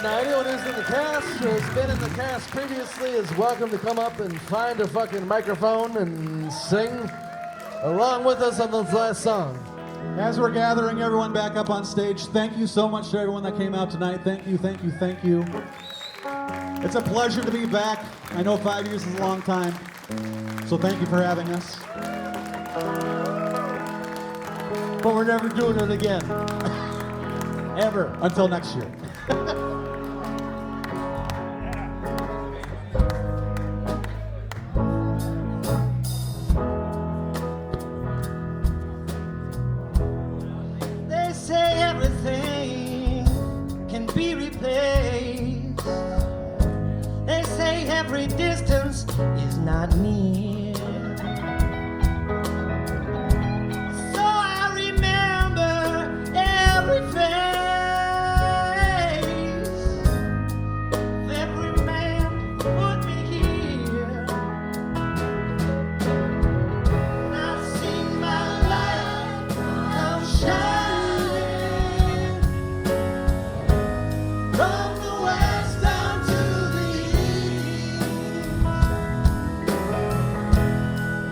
Now, anyone who's in the cast or has been in the cast previously is welcome to come up and find a fucking microphone and sing along with us on this last song. As we're gathering everyone back up on stage, thank you so much to everyone that came out tonight. Thank you, thank you, thank you. It's a pleasure to be back. I know 5 years is a long time, so thank you for having us. But we're never doing it again. Ever. Until next year. They say everything can be replaced. They say every distance is not near. So I remember every face, every man put me here. And I've seen my life come shining from the west down to the east.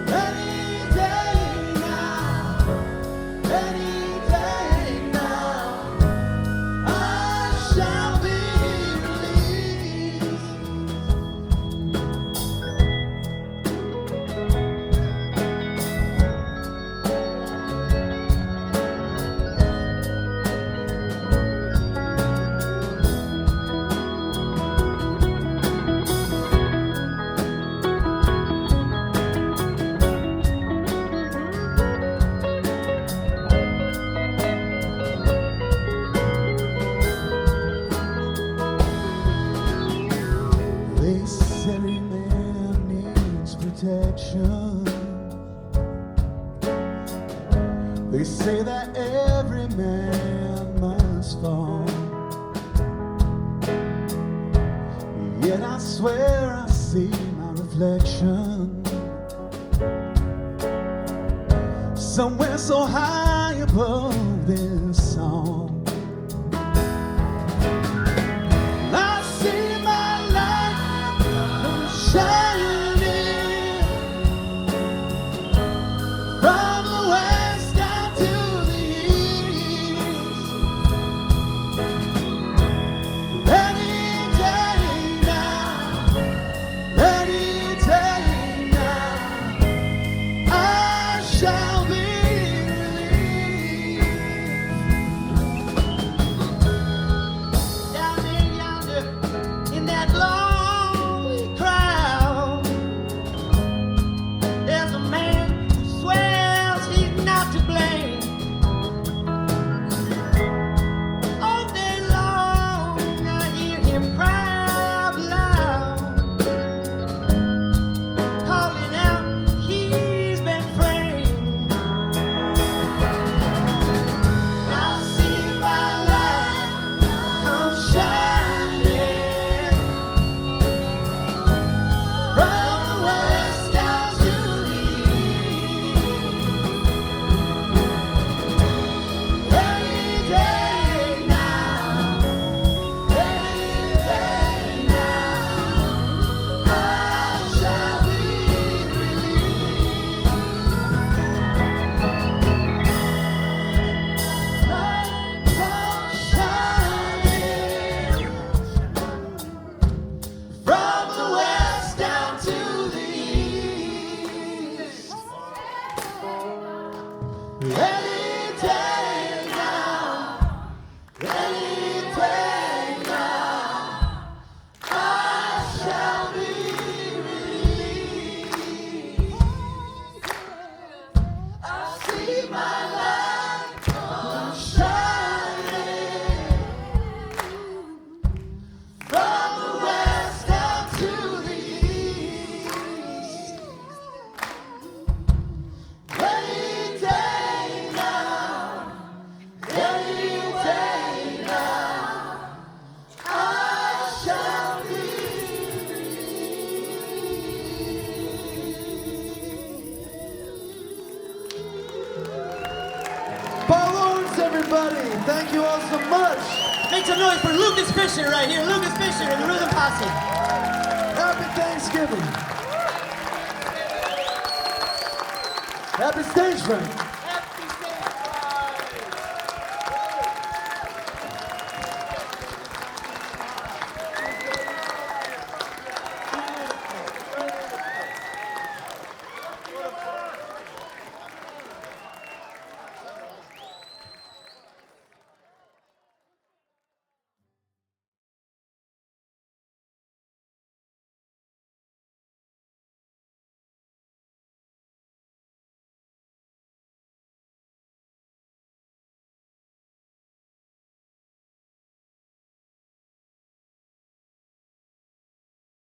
Any day now, any day now, I shall be released. They say every man needs protection. They say that every man must fall. Yet I swear I see my reflection somewhere so high above this song. I see my light shining from the west down to the east. Any day now, any day now, I shall be released. Down there yonder, in that lonely crowd, there's a man who swears he's not to blame. All day long I hear him cry out loud, calling out he's been framed. I see my light come shining from the west down to the east. Any day now, any day now, I shall be released. Light comes shining from the west down to the east. Any day now, any day now, I shall be released. I see my light come shining from the west down to the east. Any day now, any day now, I shall be Balloons, everybody! Thank you all so much! Make make some noise for Lucas Fisher right here. Lucas Fisher and the Rhythm Posse. Happy Thanksgiving. Happy stage fright.